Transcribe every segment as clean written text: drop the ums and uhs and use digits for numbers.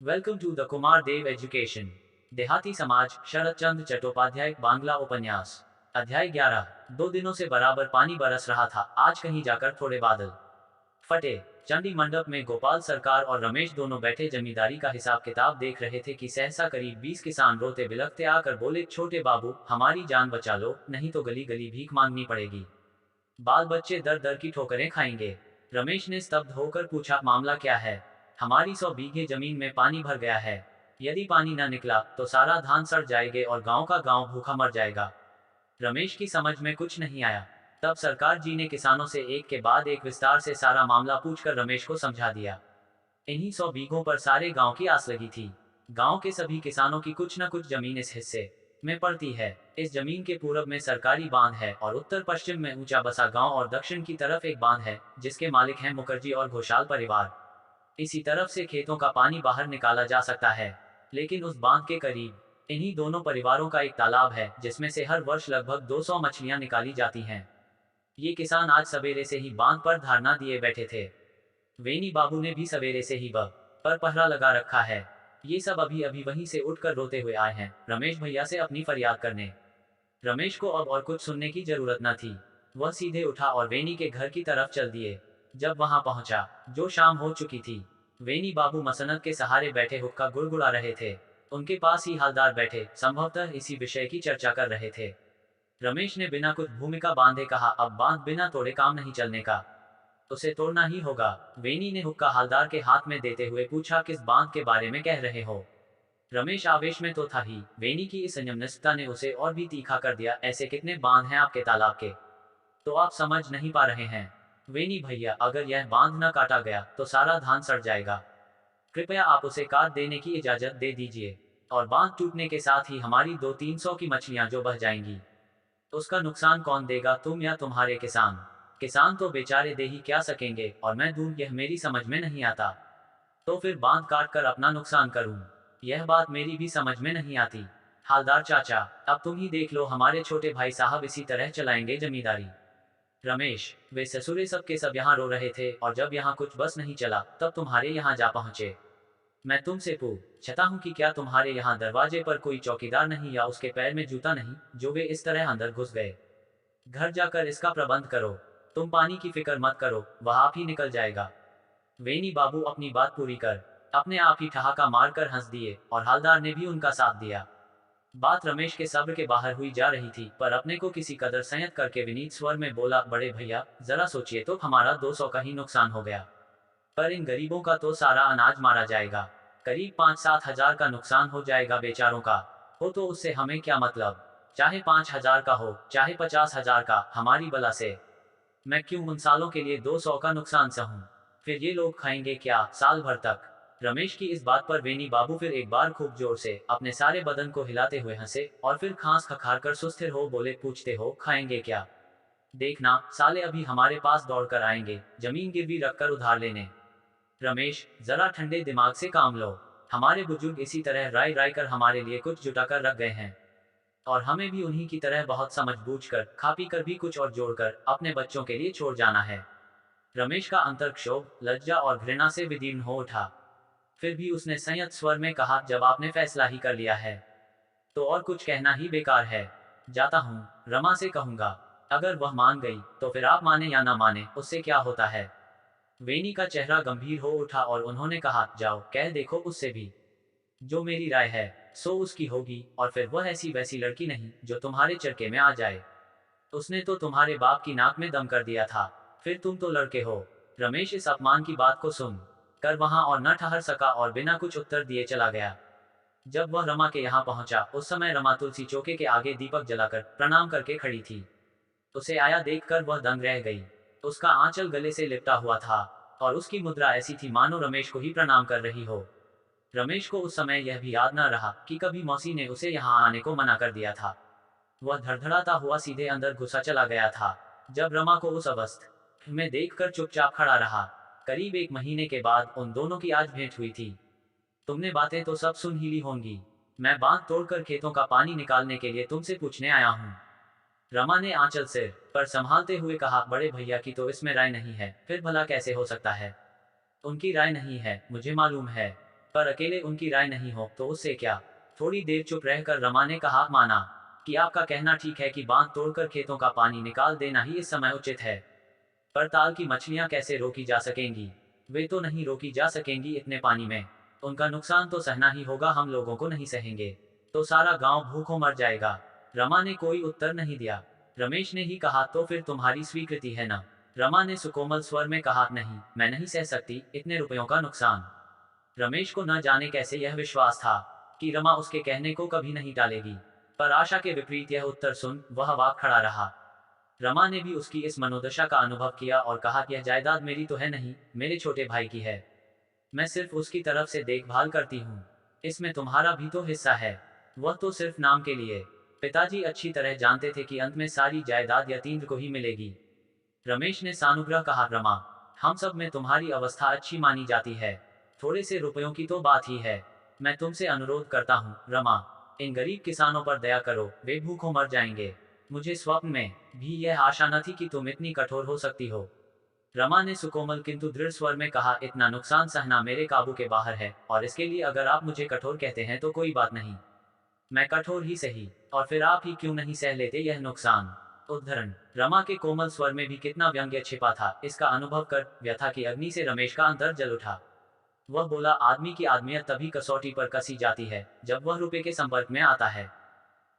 Welcome to the Kumar Dev education. देहाती समाज, शरद चंद्र चट्टोपाध्याय, बांग्ला उपन्यास। अध्याय 11। 2 दिनों से बराबर पानी बरस रहा था। आज कहीं जाकर थोड़े बादल फटे। चंडी मंडप में गोपाल सरकार और रमेश दोनों बैठे जमींदारी का हिसाब किताब देख रहे थे कि सहसा करीब 20 किसान रोते बिलखते आकर बोले, छोटे बाबू, हमारी जान बचा लो, नहीं तो गली गली भीख मांगनी पड़ेगी। बाल बच्चे दर दर की ठोकरें खाएंगे। रमेश ने स्तब्ध होकर पूछा, मामला क्या है? हमारी 100 बीघे जमीन में पानी भर गया है। यदि पानी न निकला तो सारा धान सड़ जाएगा और गांव का गांव भूखा मर जाएगा। रमेश की समझ में कुछ नहीं आया। तब सरकार जी ने किसानों से एक के बाद एक विस्तार से सारा मामला पूछकर रमेश को समझा दिया। इन्हीं 100 बीघों पर सारे गांव की आस लगी थी। गांव के सभी किसानों की कुछ न कुछ जमीन इस हिस्से में पड़ती है। इस जमीन के पूरब में सरकारी बांध है और उत्तर पश्चिम में ऊंचा बसा गांव और दक्षिण की तरफ एक बांध है जिसके मालिक हैं मुखर्जी और घोषाल परिवार। इसी तरफ से खेतों का पानी बाहर निकाला जा सकता है। लेकिन उस बांध के करीब इन्हीं दोनों परिवारों का एक तालाब है जिसमें से हर वर्ष लगभग 200 मछलियां निकाली जाती हैं। ये किसान आज सवेरे से ही बांध पर धारणा दिए बैठे थे। वेनी बाबू ने भी सवेरे से ही पर पहरा लगा रखा है। ये सब अभी अभी वहीं से उठकर रोते हुए आए हैं रमेश भैया से अपनी फरियाद करने। रमेश को अब और कुछ सुनने की जरूरत न थी। वह सीधे उठा और वेनी के घर की तरफ चल दिए। जब वहां पहुंचा, जो शाम हो चुकी थी, वेनी बाबू मसनद के सहारे बैठे हुक्का गुड़गुड़ा रहे थे। उनके पास ही हालदार बैठे संभवतः इसी विषय की चर्चा कर रहे थे। रमेश ने बिना कुछ भूमिका बांधे कहा, अब बांध बिना तोड़े काम नहीं चलने का, उसे तोड़ना ही होगा। वेनी ने हुक्का हालदार के हाथ में देते हुए पूछा, किस बांध के बारे में कह रहे हो? रमेश आवेश में तो था ही, वेनी की इस संयमनस्यता ने उसे और भी तीखा कर दिया। ऐसे कितने बांध हैं आपके तालाब के? तो आप समझ नहीं पा रहे हैं वेनी भैया, अगर यह बांध न काटा गया तो सारा धान सड़ जाएगा। कृपया आप उसे काट देने की इजाजत दे दीजिए। और बांध टूटने के साथ ही हमारी 200-300 की मछलियां जो बह जाएंगी, उसका नुकसान कौन देगा, तुम या तुम्हारे किसान? किसान तो बेचारे दे ही क्या सकेंगे, और मैं दूं, यह मेरी समझ में नहीं आता। तो फिर बांध काट कर अपना नुकसान करूं, यह बात मेरी भी समझ में नहीं आती। हालदार चाचा, अब तुम ही देख लो, हमारे छोटे भाई साहब इसी तरह चलाएंगे जमींदारी। रमेश, वे ससुरे सब के सब यहाँ रो रहे थे और जब यहाँ कुछ बस नहीं चला तब तुम्हारे यहाँ जा पहुंचे। मैं तुमसे पूछता हूँ कि क्या तुम्हारे यहाँ दरवाजे पर कोई चौकीदार नहीं या उसके पैर में जूता नहीं जो वे इस तरह अंदर घुस गए? घर जाकर इसका प्रबंध करो। तुम पानी की फिक्र मत करो, वह आप ही निकल जाएगा। वेनी बाबू अपनी बात पूरी कर अपने आप ही ठहाका मारकर हंस दिए और हालदार ने भी उनका साथ दिया। बात रमेश के सब्र के बाहर हुई जा रही थी, पर अपने को किसी कदर संयत करके विनीत स्वर में बोला, बड़े भैया, जरा सोचिए तो, हमारा 200 का ही नुकसान हो गया, पर इन गरीबों का तो सारा अनाज मारा जाएगा। करीब 5-7 हजार का नुकसान हो जाएगा बेचारों का। हो तो उससे हमें क्या मतलब? चाहे 5 हजार का हो, चाहे 50 हजार का, हमारी बला से मैं क्यों उन सालों के लिए 200 का नुकसान सहूं? फिर ये लोग खाएंगे क्या साल भर तक? रमेश की इस बात पर वेनी बाबू फिर एक बार खूब जोर से अपने सारे बदन को हिलाते हुए हंसे और फिर खांस खखार कर सुस्थिर हो बोले, पूछते हो खाएंगे क्या? देखना, साले अभी हमारे पास दौड़कर आएंगे जमीन गिरवी रखकर उधार लेने। रमेश, जरा ठंडे दिमाग से काम लो। हमारे बुजुर्ग इसी तरह राय राय कर हमारे लिए कुछ जुटा कर रख गए हैं, और हमें भी उन्हीं की तरह बहुत समझ बूझ कर, खा पी कर भी कुछ और जोड़कर अपने बच्चों के लिए छोड़ जाना है। रमेश का अंतर क्षोभ, लज्जा और घृणा से विदीर्ण हो उठा। फिर भी उसने संयत स्वर में कहा, जब आपने फैसला ही कर लिया है तो और कुछ कहना ही बेकार है। जाता हूँ, रमा से कहूंगा, अगर वह मान गई तो फिर आप माने या ना माने उससे क्या होता है। वेनी का चेहरा गंभीर हो उठा और उन्होंने कहा, जाओ कह देखो उससे भी। जो मेरी राय है सो उसकी होगी, और फिर वह ऐसी वैसी लड़की नहीं जो तुम्हारे चरके में आ जाए। उसने तो तुम्हारे बाप की नाक में दम कर दिया था, फिर तुम तो लड़के हो। रमेश इस अपमान की बात को सुन कर वहां और न ठहर सका और बिना कुछ उत्तर दिए चला गया। जब वह रमा के यहाँ पहुंचा, उस समय रमा तुलसी चौके के आगे दीपक जलाकर प्रणाम करके खड़ी थी। उसे आया देखकर वह दंग रह गई। उसका आंचल गले से लिपटा हुआ था और उसकी मुद्रा ऐसी थी मानो रमेश को ही प्रणाम कर रही हो। रमेश को उस समय यह भी याद न रहा कि कभी मौसी ने उसे यहाँ आने को मना कर दिया था। वह धड़धड़ाता हुआ सीधे अंदर घुसा चला गया था। जब रमा को उस अवस्था में देखकर चुपचाप खड़ा रहा। करीब 1 महीने के बाद उन दोनों की आज भेंट हुई थी। तुमने बातें तो सब सुन ही ली होंगी। मैं बांध तोड़कर खेतों का पानी निकालने के लिए तुमसे पूछने आया हूँ। रमा ने आंचल सिर पर संभालते हुए कहा, बड़े भैया की तो इसमें राय नहीं है, फिर भला कैसे हो सकता है? उनकी राय नहीं है, मुझे मालूम है, पर अकेले उनकी राय नहीं हो तो उससे क्या। थोड़ी देर चुप रहकर रमा ने कहा, माना कि आपका कहना ठीक है कि बांध तोड़कर खेतों का पानी निकाल देना ही इस समय उचित है। पर ताल की मछलियां कैसे रोकी जा सकेंगी। वे तो नहीं रोकी जा सकेंगी इतने पानी में। उनका नुकसान तो सहना ही होगा, हम लोगों को नहीं सहेंगे तो सारा गांव भूखों मर जाएगा। रमा ने कोई उत्तर नहीं दिया। रमेश ने ही कहा, तो फिर तुम्हारी स्वीकृति है ना। रमा ने सुकोमल स्वर में कहा, नहीं, मैं नहीं सह सकती इतने रुपयों का नुकसान। रमेश को न जाने कैसे यह विश्वास था कि रमा उसके कहने को कभी नहीं टालेगी, पर आशा के विपरीत यह उत्तर सुन वह वाक खड़ा रहा। रमा ने भी उसकी इस मनोदशा का अनुभव किया और कहा, यह जायदाद मेरी तो है नहीं, मेरे छोटे भाई की है। मैं सिर्फ उसकी तरफ से देखभाल करती हूँ। इसमें तुम्हारा भी तो हिस्सा है। वह तो सिर्फ नाम के लिए। पिताजी अच्छी तरह जानते थे कि अंत में सारी जायदाद यतीन्द्र को ही मिलेगी। रमेश ने सानुग्रह कहा, रमा, हम सब में तुम्हारी अवस्था अच्छी मानी जाती है। थोड़े से रुपयों की तो बात ही है। मैं तुमसे अनुरोध करता हूँ रमा, इन गरीब किसानों पर दया करो, वे भूखों मर जाएंगे। मुझे स्वप्न में भी यह आशा न थी कि तुम इतनी कठोर हो सकती हो। रमा ने सुकोमल किंतु दृढ़ स्वर में कहा, इतना नुकसान सहना मेरे काबू के बाहर है, और इसके लिए अगर आप मुझे कठोर कहते हैं तो कोई बात नहीं। मैं कठोर ही सही, और फिर आप ही क्यों नहीं सह लेते यह नुकसान। उद्धरण। रमा के कोमल स्वर में भी कितना व्यंग्य छिपा था, इसका अनुभव कर व्यथा की अग्नि से रमेश का अंतर जल उठा। वह बोला, आदमी की आदमियत तभी कसौटी पर कसी जाती है जब वह रुपए के संपर्क में आता है।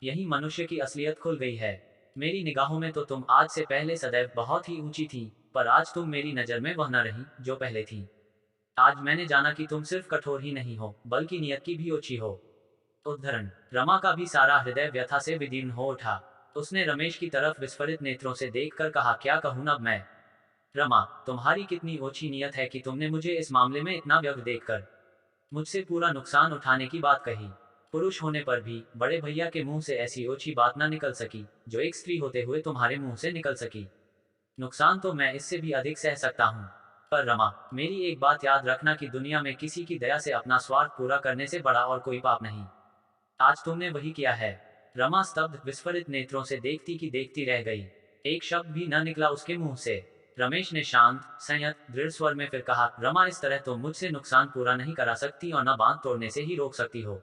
यही मनुष्य की असलियत खुल गई है। मेरी निगाहों में तो तुम आज से पहले सदैव बहुत ही ऊंची थी, पर आज तुम मेरी नजर में वह न रही जो पहले थी। आज मैंने जाना कि तुम सिर्फ कठोर ही नहीं हो बल्कि नियत की भी ऊंची हो। उद्धरण। रमा का भी सारा हृदय व्यथा से विदीर्ण हो उठा। उसने रमेश की तरफ विस्फारित नेत्रों से देखकर कहा, क्या कहूं अब मैं। रमा, तुम्हारी कितनी ओछी नियत है कि तुमने मुझे इस मामले में इतना व्यग्र देखकर मुझसे पूरा नुकसान उठाने की बात कही। पुरुष होने पर भी बड़े भैया के मुंह से ऐसी ओछी बात ना निकल सकी जो एक स्त्री होते हुए तुम्हारे मुंह से निकल सकी। नुकसान तो मैं इससे भी अधिक सह सकता हूँ। पर रमा, मेरी एक बात याद रखना कि दुनिया में किसी की दया से अपना स्वार्थ पूरा करने से बड़ा और कोई पाप नहीं। आज तुमने वही किया है। रमा स्तब्ध विस्फारित नेत्रों से देखती की देखती रह गई। एक शब्द भी न निकला उसके मुंह से। रमेश ने शांत संयत दृढ़ स्वर में फिर कहा, रमा, इस तरह तुम मुझसे नुकसान पूरा नहीं करा सकती और न बांध तोड़ने से ही रोक सकती हो।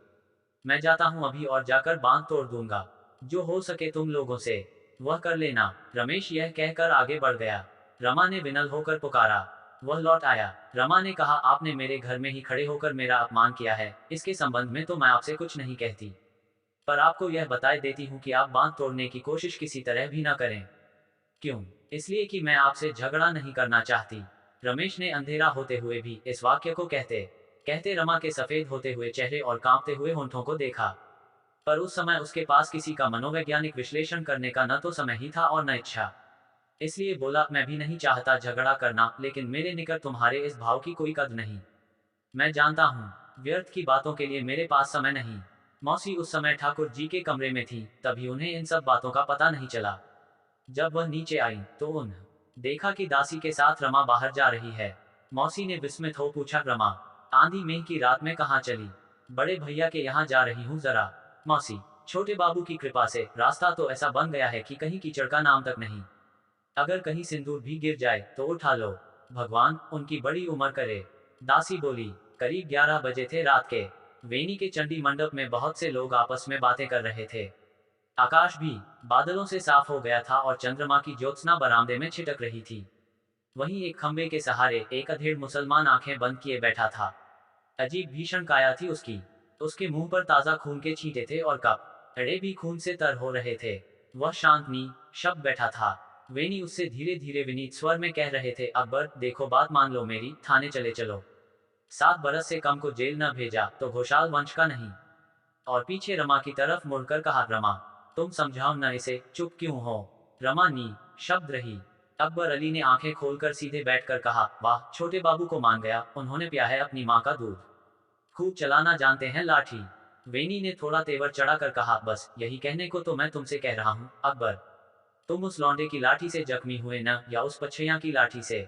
मैं जाता हूं अभी और जाकर बांध तोड़ दूंगा। जो हो सके तुम लोगों से वह कर लेना। रमेश यह कहकर आगे बढ़ गया। रमा ने विनल होकर पुकारा। वह लौट आया। रमा ने कहा, आपने मेरे घर में ही खड़े होकर मेरा अपमान किया है, इसके संबंध में तो मैं आपसे कुछ नहीं कहती, पर आपको यह बताए देती हूँ कि आप बांध तोड़ने की कोशिश किसी तरह भी ना करें। क्यों? इसलिए कि मैं आपसे झगड़ा नहीं करना चाहती। रमेश ने अंधेरा होते हुए भी इस वाक्य को कहते कहते रमा के सफेद होते हुए चेहरे और कांपते हुए होंठों को देखा। पर उस समय उसके पास किसी का मनोवैज्ञानिक विश्लेषण करने का न तो समय ही था और न इच्छा। इसलिए बोला, मैं भी नहीं चाहता झगड़ा करना, लेकिन मेरे निकट तुम्हारे इस भाव की कोई कद्र नहीं। मैं जानता हूँ व्यर्थ की बातों के लिए मेरे पास समय नहीं। मौसी उस समय ठाकुर जी के कमरे में थी, तभी उन्हें इन सब बातों का पता नहीं चला। जब वह नीचे आई तो उन्हें देखा कि दासी के साथ रमा बाहर जा रही है। मौसी ने विस्मित हो पूछा, रमा, आंधी मेघ की रात में कहाँ चली। बड़े भैया के यहाँ जा रही हूँ जरा। मौसी, छोटे बाबू की कृपा से रास्ता तो ऐसा बन गया है कि कहीं कीचड़ का नाम तक नहीं। अगर कहीं सिंदूर भी गिर जाए तो उठा लो। भगवान उनकी बड़ी उम्र करे। दासी बोली। करीब 11 बजे थे रात के। वेनी के चंडी मंडप में बहुत से लोग आपस में बातें कर रहे थे। आकाश भी बादलों से साफ हो गया था और चंद्रमा की ज्योत्सना बरामदे में छिटक रही थी। वहीं एक खंबे के सहारे एक अधेड़ मुसलमान आंखें बंद किए बैठा था। अजीब भीषण काया थी उसकी। उसके मुंह पर ताजा खून के छींटे थे और कप अड़े भी खून से तर हो रहे थे। वह शांतनी शब्द बैठा था। वेनी उससे धीरे धीरे विनीत स्वर में कह रहे थे, अकबर देखो, बात मान लो मेरी, थाने चले चलो। 7 बरस से कम को जेल न भेजा तो घोषाल वंश का नहीं। और पीछे रमा की तरफ मुड़कर कहा, रमा, तुम समझाओ न इसे, चुप क्यों हो। रमा नी शब्द रही। अकबर अली ने आंखें खोलकर सीधे बैठकर कहा, वाह, छोटे बाबू को मान गया, उन्होंने पिया है अपनी माँ का दूध। खूब चलाना जानते हैं लाठी। वेनी ने थोड़ा तेवर चढ़ाकर कहा, बस यही कहने को तो मैं तुमसे कह रहा हूँ अकबर। तुम उस लौंडे की लाठी से जख्मी हुए न, या उस पछैया की लाठी से।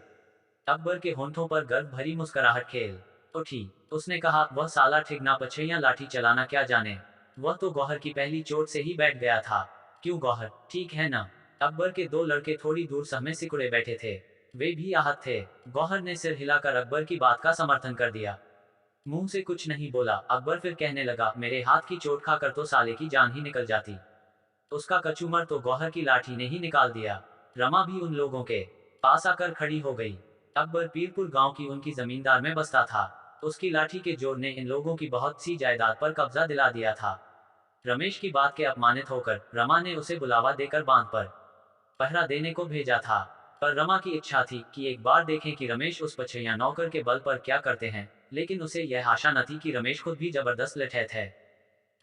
अकबर के होंठों पर गर्व भरी मुस्कुराहट खेल उठी। उसने कहा, वह साला ठिगना पछैया लाठी चलाना क्या जाने। वह तो गौहर की पहली चोट से ही बैठ गया था। क्यों गौहर ठीक है ना। अकबर के 2 लड़के थोड़ी दूर सहमे सिकुड़े बैठे थे। वे भी आहत थे। गौहर ने सिर हिलाकर अकबर की बात का समर्थन कर दिया। मुंह से कुछ नहीं बोला। अकबर फिर कहने लगा, मेरे हाथ की चोट खाकर तो साले की जान ही निकल जाती। उसका कचूमर तो गौहर की लाठी ने ही निकाल दिया। रमा भी उन लोगों के पास आकर खड़ी हो गई। अकबर पीरपुर गांव की उनकी जमींदार में बसता था। उसकी लाठी के जोर ने इन लोगों की बहुत सी जायदाद पर कब्जा दिला दिया था। रमेश की बात के अपमानित होकर रमा ने उसे बुलावा देकर बांध पर पहरा देने को भेजा था। पर रमा की इच्छा थी कि एक बार देखें कि रमेश उस पछैया नौकर के बल पर क्या करते हैं, लेकिन उसे यह आशा न थी कि रमेश खुद भी जबरदस्त लठैत है।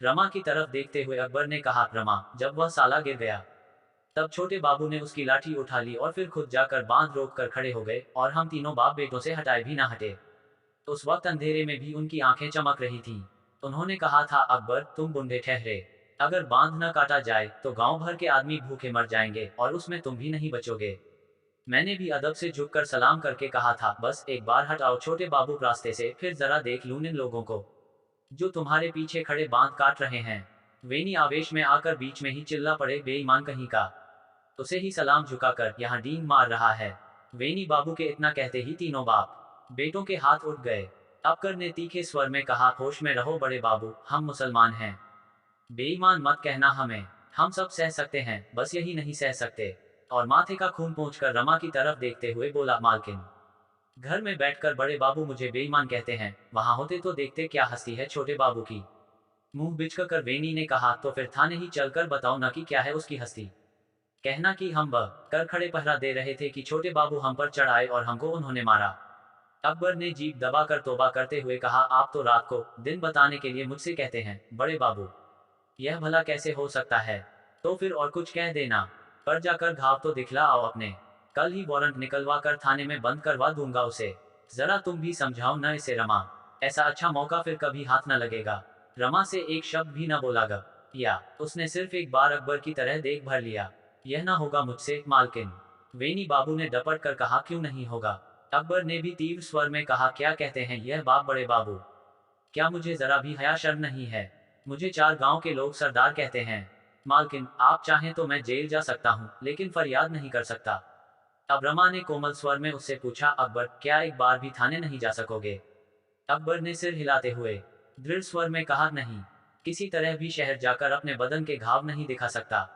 रमा की तरफ देखते हुए अकबर ने कहा, रमा, जब वह साला गिर गया तब छोटे बाबू ने उसकी लाठी उठा ली और फिर खुद जाकर बांध रोक कर खड़े हो गए और हम तीनों बाप बेटों से हटाए भी ना हटे। उस वक्त अंधेरे में भी उनकी आंखें चमक रही थीं। उन्होंने कहा था, अकबर, तुम बूढ़े ठहरे, अगर बांध न काटा जाए तो गांव भर के आदमी भूखे मर जाएंगे और उसमें तुम भी नहीं बचोगे। मैंने भी अदब से झुककर सलाम करके कहा था, बस एक बार हट आओ छोटे बाबू रास्ते से, फिर जरा देख लूं इन लोगों को जो तुम्हारे पीछे खड़े बांध काट रहे हैं। वेनी आवेश में आकर बीच में ही चिल्ला पड़े, बेईमान कहीं का, उसे ही सलाम झुकाकर यहाँ डींग मार रहा है। वेनी बाबू के इतना कहते ही तीनों बाप बेटों के हाथ उठ गए। अबकर ने तीखे स्वर में कहा, होश में रहो बड़े बाबू, हम मुसलमान हैं, बेईमान मत कहना हमें, हम सब सह सकते हैं, बस यही नहीं सह सकते। और माथे का खून पोंछकर रमा की तरफ देखते हुए बोला, मालकिन, घर में बैठकर बड़े बाबू मुझे बेईमान कहते हैं, वहां होते तो देखते क्या हस्ती है छोटे बाबू की। मुंह बिचकर वेनी ने कहा, तो फिर थाने ही चलकर बताओ ना कि क्या है उसकी हस्ती। कहना कि हम ब कर खड़े पहरा दे रहे थे कि छोटे बाबू हम पर चढ़ आए और हमको उन्होंने मारा। अकबर ने जीभ दबाकर तौबा करते हुए कहा, आप तो रात को दिन बताने के लिए मुझसे कहते हैं बड़े बाबू, यह भला कैसे हो सकता है। तो फिर और कुछ कह देना, पर जाकर घाव तो दिखला आओ अपने, कल ही वारंट निकलवा कर थाने में बंद करवा दूंगा उसे। जरा तुम भी समझाओ न इसे रमा, ऐसा अच्छा मौका फिर कभी हाथ न लगेगा। रमा से एक शब्द भी न बोला ग या उसने सिर्फ एक बार अकबर की तरह देख भर लिया। यह ना होगा मुझसे मालकिन, वेनी बाबू ने डपट कर कहा, क्यों नहीं होगा। अकबर ने भी तीव्र स्वर में कहा, क्या कहते हैं यह बाप बड़े बाबू, क्या मुझे जरा भी हया शर्म नहीं है। मुझे चार गांव के लोग सरदार कहते हैं। मालकिन, आप चाहें तो मैं जेल जा सकता हूं, लेकिन फरियाद नहीं कर सकता। अब रमा ने कोमल स्वर में उससे पूछा, अकबर, क्या एक बार भी थाने नहीं जा सकोगे। अकबर ने सिर हिलाते हुए दृढ़ स्वर में कहा, नहीं, किसी तरह भी शहर जाकर अपने बदन के घाव नहीं दिखा सकता।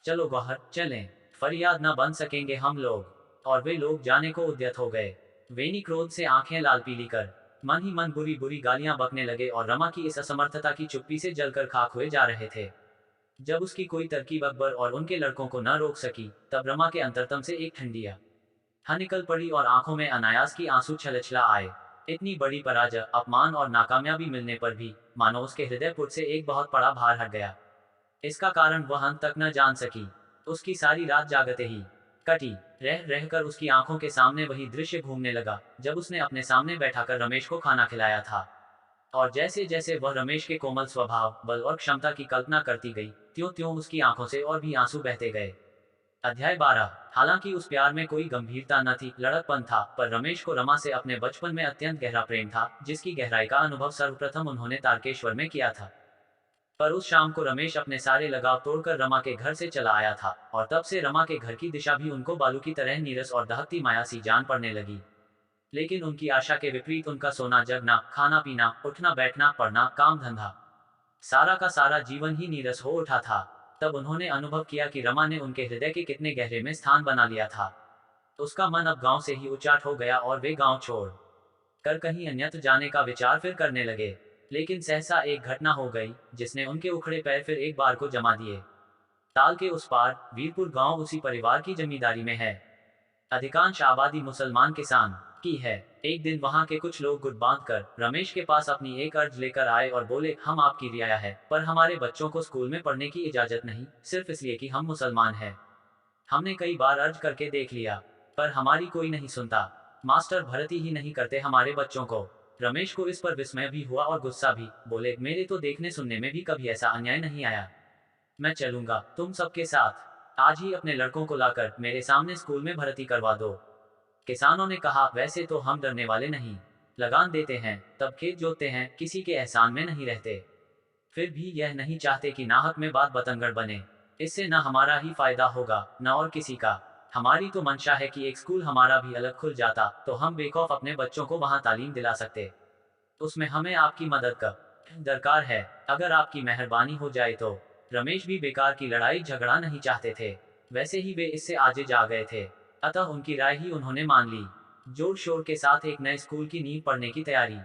चलो गौहर चलें, फरियाद न बन सकेंगे हम लोग। और वे लोग जाने को उद्यत हो गए। वेनी क्रोध से आंखें लाल पीली कर मन ही मन बुरी बुरी गालियां बकने लगे और रमा की इस असमर्थता की चुप्पी से जलकर खाक हुए जा रहे थे। जब उसकी कोई तरकीब अकबर और उनके लड़कों को न रोक सकी, तब रमा के अंतरतम से एक ठंडिया हाँ निकल पड़ी और आंखों में अनायास की आंसू छलछला आए। इतनी बड़ी पराजय, अपमान और नाकामयाबी मिलने पर भी मानो उसके हृदय पुट से एक बहुत बड़ा भार हट गया। इसका कारण वह अंत तक न जान सकी। उसकी सारी रात जागते ही कटी। रह रहकर उसकी आंखों के सामने वही दृश्य घूमने लगा, जब उसने अपने सामने बैठाकर रमेश को खाना खिलाया था। और जैसे जैसे वह रमेश के कोमल स्वभाव, बल और क्षमता की कल्पना करती गई, त्यों त्यों उसकी आंखों से और भी आंसू बहते गए। अध्याय 12। हालांकि उस प्यार में कोई गंभीरता न थी, लड़कपन था, पर रमेश को रमा से अपने बचपन में अत्यंत गहरा प्रेम था, जिसकी गहराई का अनुभव सर्वप्रथम उन्होंने तारकेश्वर में किया था। पर उस शाम को रमेश अपने सारे लगाव तोड़कर रमा के घर से चला आया था, और तब से रमा के घर की दिशा भी उनको बालू की तरह नीरस और दहकती माया सी जान पड़ने लगी। लेकिन उनकी आशा के विपरीत उनका सोना जगना, खाना पीना, उठना बैठना, पढ़ना, काम धंधा, सारा का सारा जीवन ही नीरस हो उठा था। तब उन्होंने अनुभव किया कि रमा ने उनके हृदय के कितने गहरे में स्थान बना लिया था। उसका मन अब गांव से ही उचाट हो गया और वे गांव छोड़ कर कहीं अन्यत्र जाने का विचार फिर करने लगे। लेकिन सहसा एक घटना हो गई, जिसने उनके उखड़े पैर फिर एक बार को जमा दिए। ताल के उस पार वीरपुर गांव उसी परिवार की जमींदारी में है। अधिकांश आबादी मुसलमान किसान की है। एक दिन वहां के कुछ लोग गुट बांध कर रमेश के पास अपनी एक अर्ज लेकर आए और बोले, हम आपकी रियाया है, पर हमारे बच्चों को स्कूल में पढ़ने की इजाजत नहीं, सिर्फ इसलिए कि हम मुसलमान हैं। हमने कई बार अर्ज करके देख लिया, पर हमारी कोई नहीं सुनता। मास्टर भर्ती ही नहीं करते हमारे बच्चों को। रमेश को इस पर विस्मय भी हुआ और गुस्सा भी। बोले, मेरे तो देखने सुनने में भी कभी ऐसा अन्याय नहीं आया। मैं चलूंगा तुम सबके साथ। आज ही अपने लड़कों को लाकर मेरे सामने स्कूल में भर्ती करवा दो। किसानों ने कहा, वैसे तो हम डरने वाले नहीं, लगान देते हैं, तब खेत जोतते हैं, किसी के एहसान में नहीं रहते। फिर भी यह नहीं चाहते कि नाहक में बात बतंगड़ बने। इससे न हमारा ही फायदा होगा, न और किसी का। हमारी तो मंशा है कि एक स्कूल हमारा भी अलग खुल जाता, तो हम बेखौफ अपने बच्चों को वहां तालीम दिला सकते। उसमें हमें आपकी मदद का दरकार है। अगर आपकी मेहरबानी हो जाए तो। रमेश भी बेकार की लड़ाई झगड़ा नहीं चाहते थे। वैसे ही वे इससे आजे जा गए थे। अतः उनकी राय ही उन्होंने मान ली। जोर शोर के साथ एक नए स्कूल की नींव पड़ने की तैयारी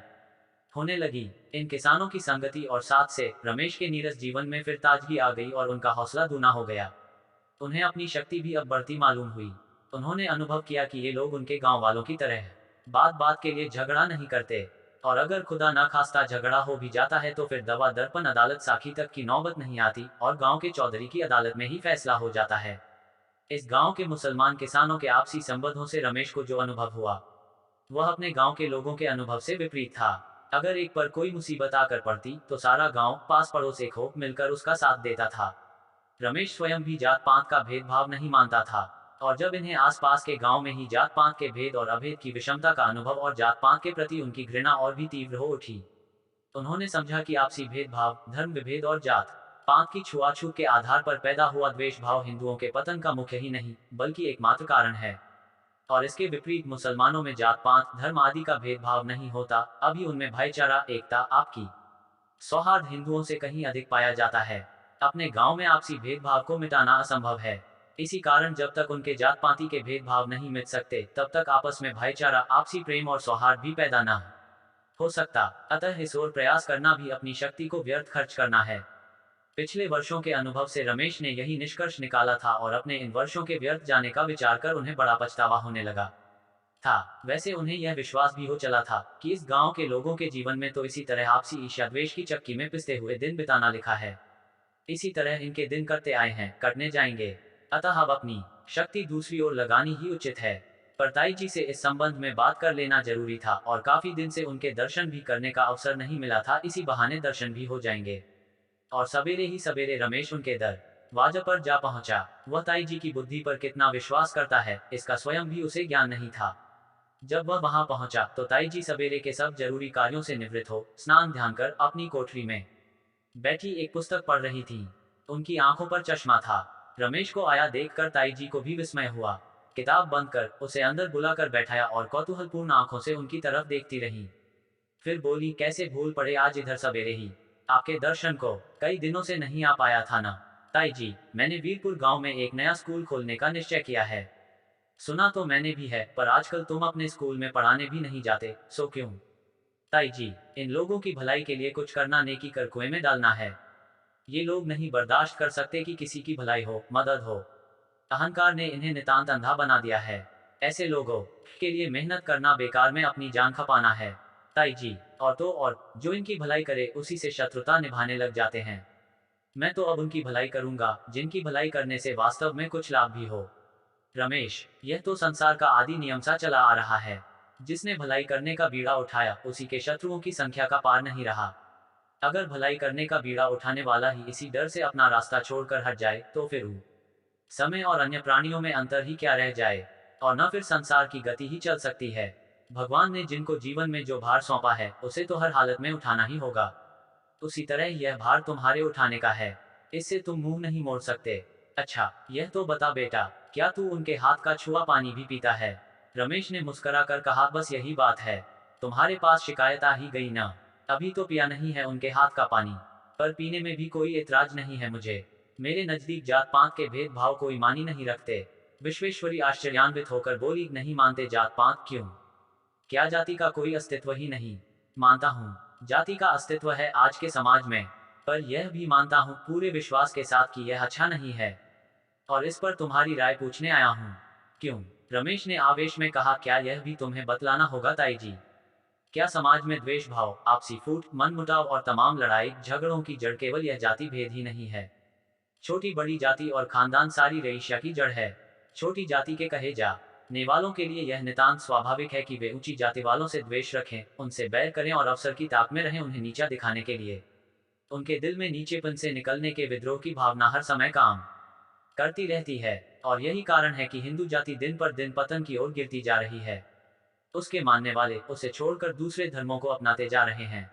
होने लगी। इन किसानों की संगति और साथ से रमेश के नीरस जीवन में फिर ताजगी आ गई और उनका हौसला दूना हो गया। उन्हें अपनी शक्ति भी अब बढ़ती मालूम हुई। उन्होंने अनुभव किया कि ये लोग उनके गांव वालों की तरह हैं। बात बात के लिए झगड़ा नहीं करते। और अगर खुदा ना खास्ता झगड़ा हो भी जाता है तो फिर दवा दर्पण अदालत साखी तक की नौबत नहीं आती और गांव के चौधरी की अदालत में ही फैसला हो जाता है। इस गांव के मुसलमान किसानों के आपसी संबंधों से रमेश को जो अनुभव हुआ वह अपने गांव के लोगों के अनुभव से विपरीत था। अगर एक पर कोई मुसीबत आकर पड़ती तो सारा गांव पास पड़ोस एक हो मिलकर उसका साथ देता था। रमेश स्वयं भी जात पात का भेदभाव नहीं मानता था। और जब इन्हें आसपास के गांव में ही जात पात के भेद और अभेद की विषमता का अनुभव और जात पात के प्रति उनकी घृणा और भी तीव्र हो उठी, उन्होंने समझा कि आपसी भेदभाव, धर्म विभेद और जात पात की छुआछूत के आधार पर पैदा हुआ द्वेष भाव हिंदुओं के पतन का मुख्य ही नहीं बल्कि एकमात्र कारण है। और इसके विपरीत मुसलमानों में जात पात, धर्म आदि का भेदभाव नहीं होता, अभी उनमें भाईचारा, एकता, आपकी सौहार्द हिंदुओं से कहीं अधिक पाया जाता है। अपने गांव में आपसी भेदभाव को मिटाना असंभव है। इसी कारण जब तक उनके जात पाती के भेदभाव नहीं मिट सकते तब तक आपस में भाईचारा, आपसी प्रेम और सौहार्द भी पैदा न हो सकता। अतः इस ओर प्रयास करना भी अपनी शक्ति को व्यर्थ खर्च करना है। पिछले वर्षों के अनुभव से रमेश ने यही निष्कर्ष निकाला था और अपने इन वर्षों के व्यर्थ जाने का विचार कर उन्हें बड़ा पछतावा होने लगा था। वैसे उन्हें यह विश्वास भी हो चला था कि इस गांव के लोगों के जीवन में तो इसी तरह आपसी ईर्ष्या द्वेष की चक्की में पिसते हुए दिन बिताना लिखा है। इसी तरह इनके दिन कटते आए हैं, कटने जाएंगे। अतः अब अपनी शक्ति दूसरी ओर लगानी ही उचित है। परताई जी से इस संबंध में बात कर लेना जरूरी था और काफी दिन से उनके दर्शन भी करने का अवसर नहीं मिला था, इसी बहाने दर्शन भी हो जाएंगे। और सवेरे ही सवेरे रमेश उनके दरवाजे पर जा पहुंचा। वह ताई जी की बुद्धि पर कितना विश्वास करता है इसका स्वयं भी उसे ज्ञान नहीं था। जब वह वहां पहुंचा तो ताई जी सवेरे के सब जरूरी कार्यों से निवृत्त हो स्नान ध्यान कर अपनी कोठरी में बैठी एक पुस्तक पढ़ रही थी। उनकी आंखों पर चश्मा था। रमेश को आया देखकर ताई जी को भी विस्मय हुआ। किताब बंद कर उसे अंदर बुलाकर बैठाया और कौतूहलपूर्ण आंखों से उनकी तरफ देखती रही। फिर बोली, कैसे भूल पड़े आज इधर सवेरे ही आपके दर्शन को। कई दिनों से नहीं आ पाया था ना। ताई जी, मैंने वीरपुर गांव में एक नया स्कूल खोलने का निश्चय किया है। सुना तो मैंने भी है, पर आजकल तुम अपने स्कूल में पढ़ाने भी नहीं जाते, सो क्यों? ताई जी, इन लोगों की भलाई के लिए कुछ करना नेकी कर कुएं में डालना है। ये लोग नहीं बर्दाश्त कर सकते कि किसी की भलाई हो, मदद हो। अहंकार ने इन्हें नितांत अंधा बना दिया है। ऐसे लोगों के लिए मेहनत करना बेकार में अपनी जान खपाना है। ताई जी, और तो और जो इनकी भलाई करे उसी से शत्रुता निभाने लग जाते हैं। मैं तो अब उनकी भलाई करूंगा जिनकी भलाई करने से वास्तव में कुछ लाभ भी हो। रमेश, यह तो संसार का आदि नियम सा चला आ रहा है। जिसने भलाई करने का बीड़ा उठाया उसी के शत्रुओं की संख्या का पार नहीं रहा। अगर भलाई करने का बीड़ा उठाने वाला ही इसी डर से अपना रास्ता छोड़कर हट जाए तो फिर समय और अन्य प्राणियों में अंतर ही क्या रह जाए। और न फिर संसार की गति ही चल सकती है। भगवान ने जिनको जीवन में जो भार सौंपा है उसे तो हर हालत में उठाना ही होगा। उसी तरह यह भार तुम्हारे उठाने का है। इससे तुम मुंह नहीं मोड़ सकते। अच्छा, यह तो बता बेटा, क्या तू उनके हाथ का छुआ पानी भी पीता है? रमेश ने मुस्कुरा कर कहा, बस यही बात है। तुम्हारे पास शिकायत आ ही गई ना। अभी तो पिया नहीं है उनके हाथ का पानी, पर पीने में भी कोई एतराज नहीं है मुझे। मेरे नजदीक जात पात के भेदभाव कोई मानी नहीं रखते। विश्वेश्वरी आश्चर्यान्वित होकर बोली, नहीं मानते जात पात क्यों? क्या जाति का कोई अस्तित्व ही नहीं? मानता हूँ, जाति का अस्तित्व है आज के समाज में, पर यह भी मानता हूँ पूरे विश्वास के साथ कि यह अच्छा नहीं है। और इस पर तुम्हारी राय पूछने आया हूँ। क्यों? रमेश ने आवेश में कहा, क्या यह भी तुम्हें बतलाना होगा ताई जी? क्या समाज में द्वेष भाव, आपसी फूट, मनमुटाव और तमाम लड़ाई झगड़ों की जड़ केवल यह जाति भेद ही नहीं है? छोटी बड़ी जाति और खानदान सारी रईसिया की जड़ है। छोटी जाति के कहे जा ने वालों के लिए यह नितांत स्वाभाविक है कि वे ऊंची जाति वालों से द्वेष रखें, उनसे बैर करें और अवसर की ताक में रहें उन्हें नीचा दिखाने के लिए। उनके दिल में नीचेपन से निकलने के विद्रोह की भावना हर समय काम करती रहती है। और यही कारण है कि हिंदू जाति दिन पर दिन पतन की ओर गिरती जा रही है। उसके मानने वाले उसे छोड़कर दूसरे धर्मों को अपनाते जा रहे हैं।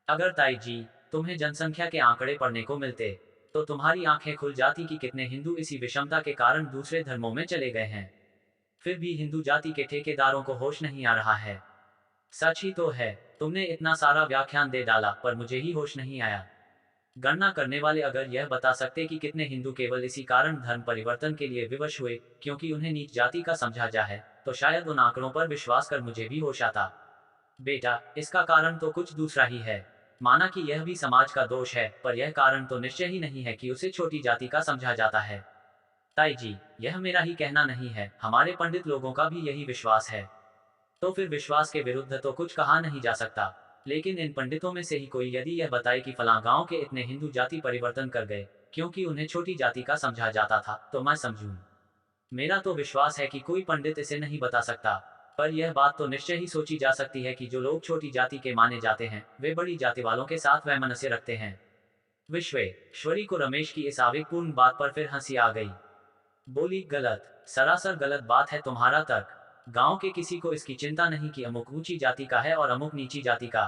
अगर ताई जी, तुम्हें जनसंख्या के आंकड़े पढ़ने को मिलते तो तुम्हारी आंखें खुल जाती कि कितने हिंदू इसी विषमता के कारण दूसरे धर्मों में चले गए हैं। फिर भी हिंदू जाति के ठेकेदारों को होश नहीं आ रहा है। सच ही तो है, तुमने इतना सारा व्याख्यान दे डाला पर मुझे ही होश नहीं आया। गणना करने वाले अगर यह बता सकते कि कितने हिंदू केवल इसी कारण धर्म परिवर्तन के लिए विवश हुए क्योंकि उन्हें नीच जाति का समझा जा है, तो शायद उन आंकड़ों पर विश्वास कर मुझे भी होश आता। बेटा, इसका कारण तो कुछ दूसरा ही है। माना कि यह भी समाज का दोष है, पर यह कारण तो निश्चय ही नहीं है कि उसे छोटी जाति का समझा जाता है। ताई जी, यह मेरा ही कहना नहीं है, हमारे पंडित लोगों का भी यही विश्वास है। तो फिर विश्वास के विरुद्ध तो कुछ कहा नहीं जा सकता। लेकिन इन पंडितों में से ही कोई यदि यह बताए कि फलां गांव के इतने हिंदू जाति परिवर्तन कर गए क्योंकि उन्हें छोटी जाति का समझा जाता था, तो मैं समझूं। मेरा तो विश्वास है कि कोई पंडित इसे नहीं बता सकता। पर यह बात तो निश्चय ही सोची जा सकती है कि जो लोग छोटी जाति के माने जाते हैं वे बड़ी जाति वालों के साथ वैमनस्य रखते हैं। विश्वेश्वरी को रमेश की इस आवेगपूर्ण बात पर फिर हंसी आ गई। बोली, गलत, सरासर गलत बात है तुम्हारा तर्क। गांव के किसी को इसकी चिंता नहीं कि अमुक ऊंची जाति का है और अमुक नीची जाति का।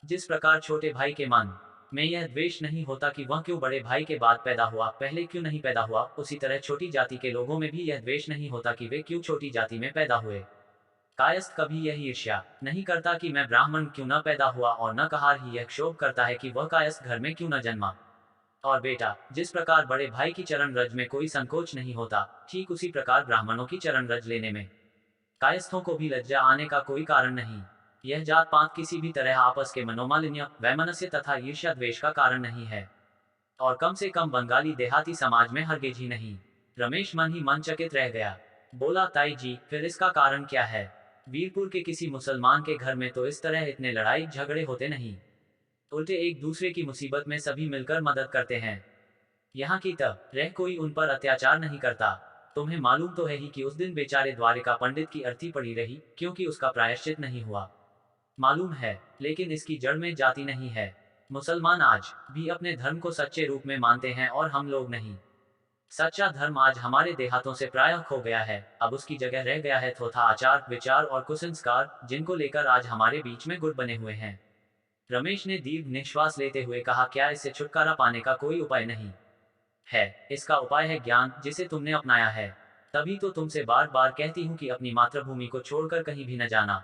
जिस प्रकार छोटे भाई के मन में यह द्वेष नहीं होता कि वह क्यों बड़े भाई के बाद पैदा हुआ, पहले क्यों नहीं पैदा हुआ, उसी तरह छोटी जाति के लोगों में भी यह द्वेष नहीं होता कि वे क्यों छोटी जाति में पैदा हुए। कायस्थ कभी यह ईर्ष्या नहीं करता कि मैं ब्राह्मण क्यों न पैदा हुआ, और न कहार ही यह क्षोभ करता है कि वह कायस्थ घर में क्यों न जन्मा। और बेटा, जिस प्रकार बड़े भाई की चरण रज में कोई संकोच नहीं होता, ठीक उसी प्रकार ब्राह्मणों की चरण रज लेने में कायस्थों को भी लज्जा आने का कोई कारण नहीं। यह जात पात किसी भी तरह आपस के मनोमालिन्य, वैमनस्य तथा ईर्ष्या द्वेष का कारण नहीं है, और कम से कम बंगाली देहाती समाज में हरगिज ही नहीं। रमेश मन ही मन चकित रह गया। बोला, ताई जी, फिर इसका कारण क्या है? वीरपुर के किसी मुसलमान के घर में तो इस तरह इतने लड़ाई झगड़े होते नहीं, उल्टे एक दूसरे की मुसीबत में सभी मिलकर मदद करते हैं। यहाँ की तब रह कोई उन पर अत्याचार नहीं करता। तुम्हें मालूम तो है ही कि उस दिन बेचारे द्वारिका पंडित की अर्थी पड़ी रही क्योंकि उसका प्रायश्चित नहीं हुआ। मालूम है, लेकिन इसकी जड़ में जाति नहीं है। मुसलमान आज भी अपने धर्म को सच्चे रूप में मानते हैं और हम लोग नहीं। सच्चा धर्म आज हमारे देहातों से प्रायः खो गया है, अब उसकी जगह रह गया है थोथा आचार विचार और कुसंस्कार, जिनको लेकर आज हमारे बीच में गुट बने हुए हैं। रमेश ने दीर्घ निश्वास लेते हुए कहा, क्या इससे छुटकारा पाने का कोई उपाय नहीं है? इसका उपाय है ज्ञान, जिसे तुमने अपनाया है। तभी तो तुमसे बार बार कहती हूँ कि अपनी मातृभूमि को छोड़कर कहीं भी न जाना।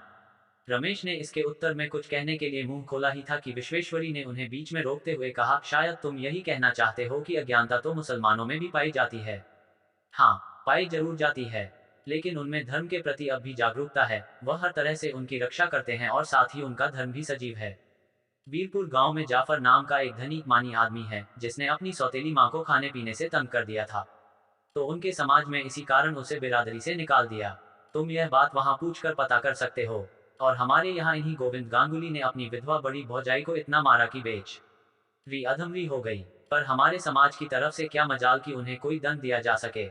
रमेश ने इसके उत्तर में कुछ कहने के लिए मुंह खोला ही था कि विश्वेश्वरी ने उन्हें बीच में रोकते हुए कहा, शायद तुम यही कहना चाहते हो कि अज्ञानता तो मुसलमानों में भी पाई जाती है। हाँ, पाई जरूर जाती है, लेकिन उनमें धर्म के प्रति अब भी जागरूकता है। वह हर तरह से उनकी रक्षा करते हैं और साथ ही उनका धर्म भी सजीव है। वीरपुर गांव में जाफर नाम का एक धनी मानी आदमी है, जिसने अपनी सौतेली माँ को खाने पीने से तंग कर दिया था, तो उनके समाज में इसी कारण उसे बिरादरी से निकाल दिया। तुम यह बात वहां पूछकर पता कर सकते हो। और हमारे यहाँ इन्हीं गोविंद गांगुली ने अपनी विधवा बड़ी भौजाई को इतना मारा कि बेच री अधमरी हो गई। पर हमारे समाज की तरफ से क्या मजाल कि उन्हें कोई दंड दिया जा सके।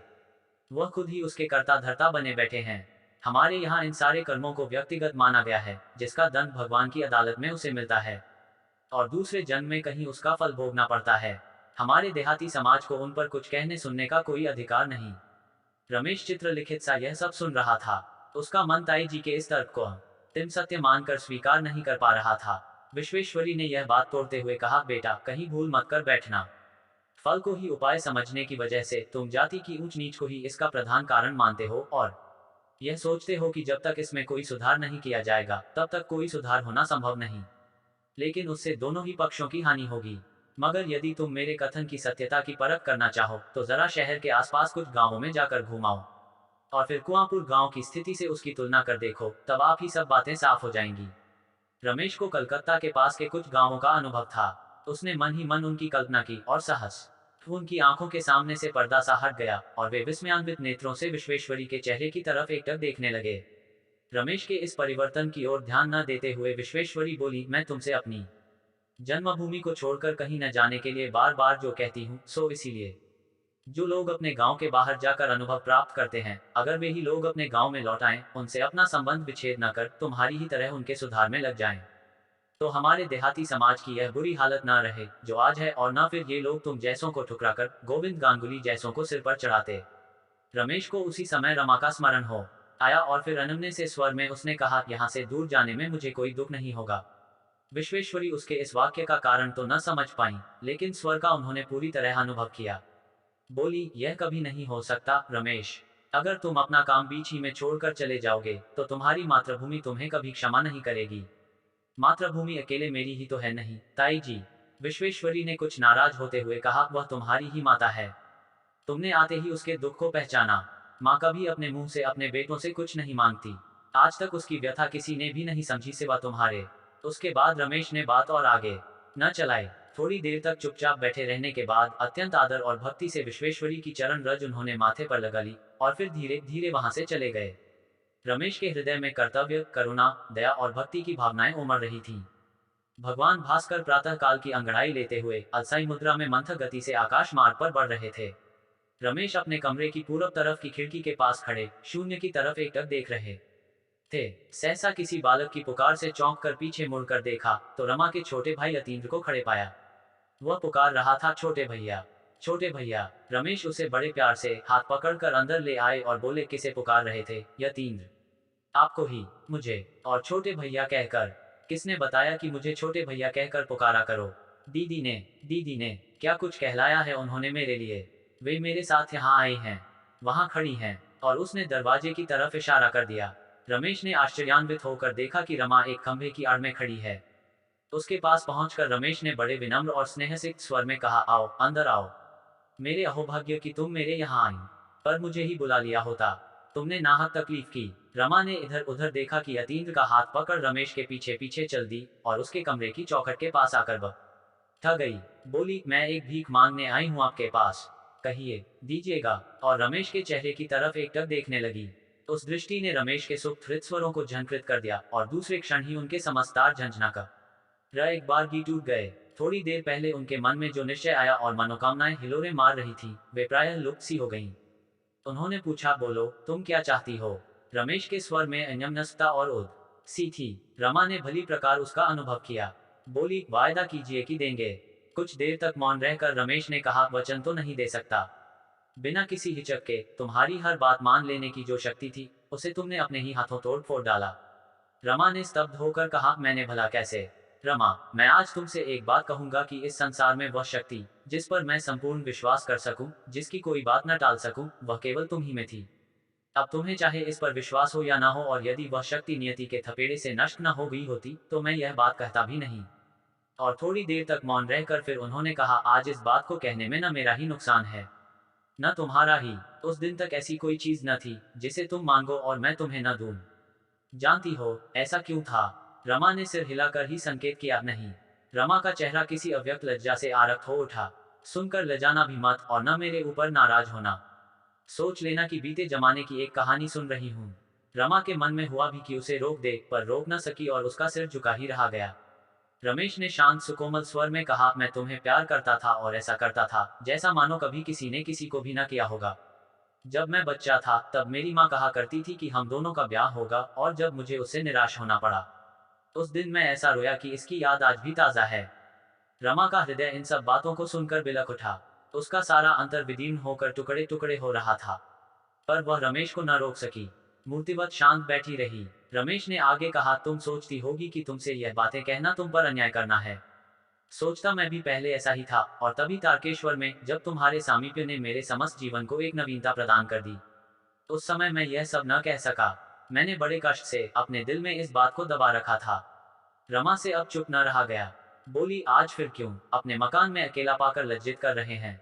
वह खुद ही उसके कर्ता धर्ता बने बैठे हैं। हमारे यहाँ इन सारे कर्मों को व्यक्तिगत माना गया है, जिसका दंड भगवान की अदालत में उसे मिलता है और दूसरे जन्म में कहीं उसका फल भोगना पड़ता है। हमारे देहाती समाज को उन पर कुछ कहने सुनने का कोई अधिकार नहीं। रमेश चित्रलिखित सा यह सब सुन रहा था। उसका मन ताई जी के इस तर्क को तिम सत्य मानकर स्वीकार नहीं कर पा रहा था। विश्वेश्वरी ने यह बात तोड़ते हुए कहा, बेटा, कहीं भूल मत कर बैठना। फल को ही उपाय समझने की वजह से तुम जाति की ऊंच नीच को ही इसका प्रधान कारण मानते हो और यह सोचते हो कि जब तक इसमें कोई सुधार नहीं किया जाएगा तब तक कोई सुधार होना संभव नहीं। लेकिन उससे दोनों ही पक्षों की हानि होगी। मगर यदि तुम मेरे कथन की सत्यता की परख करना चाहो तो जरा शहर के आसपास कुछ गांवों में जाकर घुमाओ और फिर कुआंपुर गांव की स्थिति से उसकी तुलना कर देखो, तब आप ही सब बातें साफ हो जाएंगी। रमेश को कलकत्ता के पास के कुछ गांवों का अनुभव था। उसने मन ही मन उनकी कल्पना की और सहस उनकी आंखों के सामने से पर्दा सा हट गया और वे विस्मयान्वित नेत्रों से विश्वेश्वरी के चेहरे की तरफ एकटक देखने लगे। रमेश के इस परिवर्तन की ओर ध्यान न देते हुए विश्वेश्वरी बोली, मैं तुमसे अपनी जन्मभूमि को छोड़कर कहीं न जाने के लिए बार बार जो कहती हूँ, सो इसीलिए। जो लोग अपने गांव के बाहर जाकर अनुभव प्राप्त करते हैं, अगर वे ही लोग अपने गांव में लौट आएं, उनसे अपना संबंध विच्छेद न कर तुम्हारी ही तरह उनके सुधार में लग जाएं, तो हमारे देहाती समाज की यह बुरी हालत ना रहे जो आज है, और न फिर ये लोग तुम जैसों को ठुकराकर गोविंद गांगुली जैसों को सिर पर चढ़ाते। रमेश को उसी समय रमा का स्मरण हो आया और फिर अनमने से स्वर में उसने कहा, यहाँ से दूर जाने में मुझे कोई दुख नहीं होगा। विश्वेश्वरी उसके इस वाक्य का कारण तो न समझ पाई, लेकिन स्वर का उन्होंने पूरी तरह अनुभव किया। बोली, यह कभी नहीं हो सकता रमेश। अगर तुम अपना काम बीच ही में छोड़कर चले जाओगे तो तुम्हारी मातृभूमि तुम्हें कभी क्षमा नहीं करेगी। मातृभूमि अकेले मेरी ही तो है नहीं, ताई जी। विश्वेश्वरी ने कुछ नाराज होते हुए कहा, वह तुम्हारी ही माता है। तुमने आते ही उसके दुख को पहचाना। माँ कभी अपने मुंह से अपने बेटों से कुछ नहीं मांगती। आज तक उसकी व्यथा किसी ने भी नहीं समझी सिवा तुम्हारे। उसके बाद रमेश ने बात और आगे न चलाई। थोड़ी देर तक चुपचाप बैठे रहने के बाद अत्यंत आदर और भक्ति से विश्वेश्वरी की चरण रज उन्होंने माथे पर लगा ली और फिर धीरे धीरे वहां से चले गए। रमेश के हृदय में कर्तव्य, करुणा, दया और भक्ति की भावनाएं उमड़ रही थीं। भगवान भास्कर प्रातः काल की अंगड़ाई लेते हुए अलसाई मुद्रा में मंथक गति से आकाश मार्ग पर बढ़ रहे थे। रमेश अपने कमरे की पूरब तरफ की खिड़की के पास खड़े शून्य की तरफ एकटक देख रहे थे। सहसा किसी बालक की पुकार से चौंक कर पीछे मुड़कर देखा तो रमा के छोटे भाई अतीन्द्र को खड़े पाया। वह पुकार रहा था, छोटे भैया, छोटे भैया। रमेश उसे बड़े प्यार से हाथ पकड़कर अंदर ले आए और बोले, किसे पुकार रहे थे यतीन्द्र? आपको ही। मुझे। और छोटे भैया कहकर? किसने बताया कि मुझे छोटे भैया कहकर पुकारा करो? दीदी ने। दीदी ने? क्या कुछ कहलाया है उन्होंने मेरे लिए? वे मेरे साथ यहाँ आए हैं, वहां खड़ी हैं। और उसने दरवाजे की तरफ इशारा कर दिया। रमेश ने आश्चर्यान्वित होकर देखा कि रमा एक खंभे की आड़ में खड़ी है। उसके पास पहुंचकर रमेश ने बड़े विनम्र और स्नेहसिक्त स्वर में कहा, आओ, अंदर आओ। मेरे अहोभाग्य कि तुम मेरे यहाँ आई। पर मुझे ही बुला लिया होता। तुमने नाहक तकलीफ की। रमा ने इधर उधर देखा कि यतीन्द्र का हाथ पकड़ रमेश के पीछे पीछे चल दी और उसके कमरे की चौखट के पास आकर बैठ गई। बोली, मैं एक भीख मांगने आई हूँ आपके पास, कहिए, दीजिएगा। और रमेश के चेहरे की तरफ एकटक देखने लगी। उस दृष्टि ने रमेश के सुप्त हृदस्वरों को झंकृत कर दिया और दूसरे क्षण ही उनके समस्तार झंझना कर एक बार ही टूट गए। थोड़ी देर पहले उनके मन में जो निश्चय आया और मनोकामनाएं हिलोरे मार रही थी, वे प्रायः लुप्त सी हो गईं। उन्होंने पूछा, बोलो, तुम क्या चाहती हो? रमेश के स्वर में अन्यमनस्कता और उद सी थी। रमा ने भली प्रकार उसका अनुभव किया। बोली, वायदा कीजिए कि देंगे। कुछ देर तक मौन रहकर रमेश ने कहा, वचन तो नहीं दे सकता। बिना किसी हिचक के तुम्हारी हर बात मान लेने की जो शक्ति थी, उसे तुमने अपने ही हाथों तोड़ फोड़ डाला। रमा ने स्तब्ध होकर कहा, मैंने भला कैसे? रमा, मैं आज तुमसे एक बात कहूंगा कि इस संसार में वह शक्ति जिस पर मैं संपूर्ण विश्वास कर सकूं, जिसकी कोई बात न टाल सकूं, वह केवल तुम ही में थी। अब तुम्हें चाहे इस पर विश्वास हो या ना हो, और यदि वह शक्ति नियति के थपेड़े से नष्ट न हो गई होती तो मैं यह बात कहता भी नहीं। और थोड़ी देर तक मौन रहकर फिर उन्होंने कहा, आज इस बात को कहने में न मेरा ही नुकसान है, न तुम्हारा ही। उस दिन तक ऐसी कोई चीज न थी जिसे तुम मांगो और मैं तुम्हें न दूं। जानती हो ऐसा क्यों था? रमा ने सिर हिलाकर ही संकेत किया, नहीं। रमा का चेहरा किसी अव्यक्त लज्जा से आरक्त हो उठा। सुनकर लजाना भी मत और न मेरे ऊपर नाराज होना। सोच लेना कि बीते जमाने की एक कहानी सुन रही हूँ। रमा के मन में हुआ भी कि उसे रोक दे, पर रोक न सकी और उसका सिर झुका ही रहा गया। रमेश ने शांत सुकोमल स्वर में कहा, मैं तुम्हें प्यार करता था और ऐसा करता था जैसा मानो कभी किसी ने किसी को भी न किया होगा। जब मैं बच्चा था तब मेरी माँ कहा करती थी कि हम दोनों का ब्याह होगा, और जब मुझे उससे निराश होना पड़ा उस दिन मैं ऐसा रोया कि इसकी याद आज भी ताज़ा है। रमा का हृदय इन सब बातों को सुनकर बिलक उठा। उसका सारा अंतर विदीर्ण होकर टुकड़े टुकड़े हो रहा था। पर वह रमेश को न रोक सकी। मूर्तिवत शांत बैठी रही। रमेश ने आगे कहा, तुम सोचती होगी कि तुमसे यह बातें कहना तुम पर अन्याय करना है। सोचता मैं भी पहले ऐसा ही था, और तभी तारकेश्वर में जब तुम्हारे सामीप्य ने मेरे समस्त जीवन को एक नवीनता प्रदान कर दी, उस समय मैं यह सब न कह सका। मैंने बड़े कष्ट से अपने दिल में इस बात को दबा रखा था। रमा से अब चुप न रहा गया। बोली, आज फिर क्यों अपने मकान में अकेला पाकर लज्जित कर रहे हैं?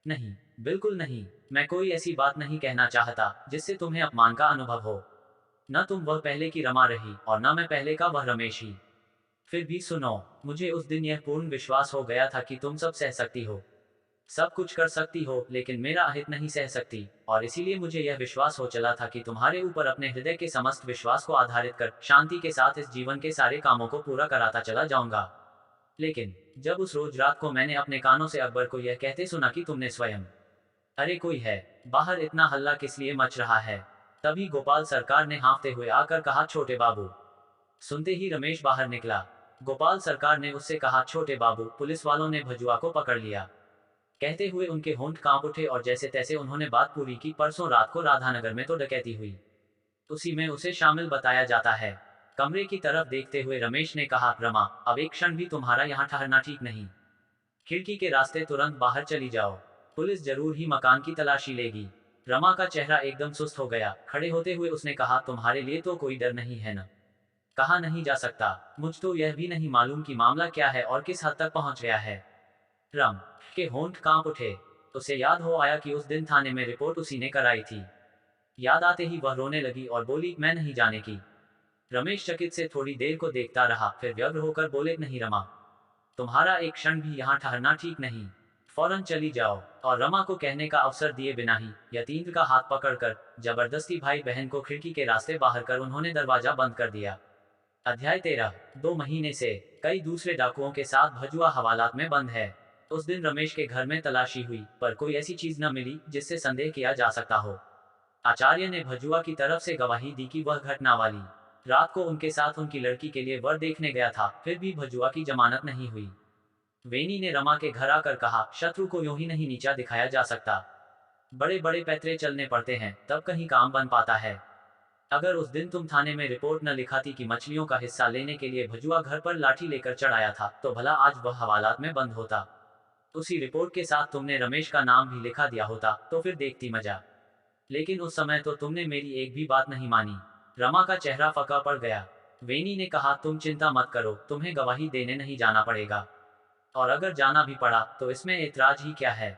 नहीं, बिल्कुल नहीं। मैं कोई ऐसी बात नहीं कहना चाहता जिससे तुम्हें अपमान का अनुभव हो। न तुम वह पहले की रमा रही और न मैं पहले का वह रमेश ही। फिर भी सुनो, मुझे उस दिन यह पूर्ण विश्वास हो गया था कि तुम सब सह सकती हो, सब कुछ कर सकती हो, लेकिन मेरा अहित नहीं सह सकती। और इसीलिए मुझे यह विश्वास हो चला था कि तुम्हारे ऊपर अपने हृदय के समस्त विश्वास को आधारित कर शांति के साथ इस जीवन के सारे कामों को पूरा कराता चला जाऊंगा। लेकिन जब उस रोज रात को मैंने अपने कानों से अकबर को यह कहते सुना कि तुमने स्वयं, अरे कोई है, बाहर इतना हल्ला किस लिए मच रहा है, तभी गोपाल सरकार ने हाँफते हुए आकर कहा, छोटे बाबू। सुनते ही रमेश बाहर निकला। गोपाल सरकार ने उससे कहा, छोटे बाबू, पुलिस वालों ने भजुआ को पकड़ लिया। कहते हुए उनके होंठ कांप उठे और जैसे तैसे उन्होंने बात पूरी की, परसों रात को राधानगर में तो डकैती हुई, उसी में उसे शामिल बताया जाता है। कमरे की तरफ देखते हुए रमेश ने कहा, रमा, अब एक क्षण भी तुम्हारा यहाँ ठहरना ठीक नहीं। खिड़की के रास्ते तुरंत बाहर चली जाओ। पुलिस जरूर ही मकान की तलाशी लेगी। रमा का चेहरा एकदम सुस्त हो गया। खड़े होते हुए उसने कहा, तुम्हारे लिए तो कोई डर नहीं है न? कहा नहीं जा सकता। मुझ तो यह भी नहीं मालूम कि मामला क्या है और किस हद तक पहुंच गया है। रम के होंठ कांप उठे। उसे याद हो आया कि उस दिन थाने में रिपोर्ट उसी ने कराई थी। याद आते ही वह रोने लगी और बोली, मैं नहीं जाने की। रमेश चकित से थोड़ी देर को देखता रहा, फिर व्यग्र होकर बोले, नहीं रमा, तुम्हारा एक क्षण भी यहाँ ठहरना ठीक नहीं। फौरन चली जाओ। और रमा को कहने का अवसर दिए बिना ही यतीन्द्र का हाथ पकड़कर जबरदस्ती भाई बहन को खिड़की के रास्ते बाहर कर उन्होंने दरवाजा बंद कर दिया। अध्याय 13। 2 महीने से कई दूसरे डाकुओं के साथ भजुआ हवालात में बंद है। उस दिन रमेश के घर में तलाशी हुई, पर कोई ऐसी चीज न मिली जिससे संदेह किया जा सकता हो। आचार्य ने भजुआ की तरफ से गवाही दी कि वह घटना वाली रात को उनके साथ उनकी लड़की के लिए वर देखने गया था, फिर भी भजुआ की जमानत नहीं हुई। वेनी ने रमा के घर आकर कहा, शत्रु को यूं ही नहीं नीचा दिखाया जा सकता। बड़े बड़े पैतरे चलने पड़ते हैं, तब कहीं काम बन पाता है। अगर उस दिन तुम थाने में रिपोर्ट न लिखाती कि मछलियों का हिस्सा लेने के लिए भजुआ घर पर लाठी लेकर चढ़ आया था, तो भला आज वह हवालात में बंद होता। उसी रिपोर्ट के साथ तुमने रमेश का नाम भी लिखा दिया होता, तो फिर देखती मजा। लेकिन उस समय तो तुमने मेरी एक भी बात नहीं मानी। रमा का चेहरा फका पड़ गया। वेनी ने कहा, तुम चिंता मत करो, तुम्हें गवाही देने नहीं जाना पड़ेगा। और अगर जाना भी पड़ा तो इसमें ऐतराज ही क्या है?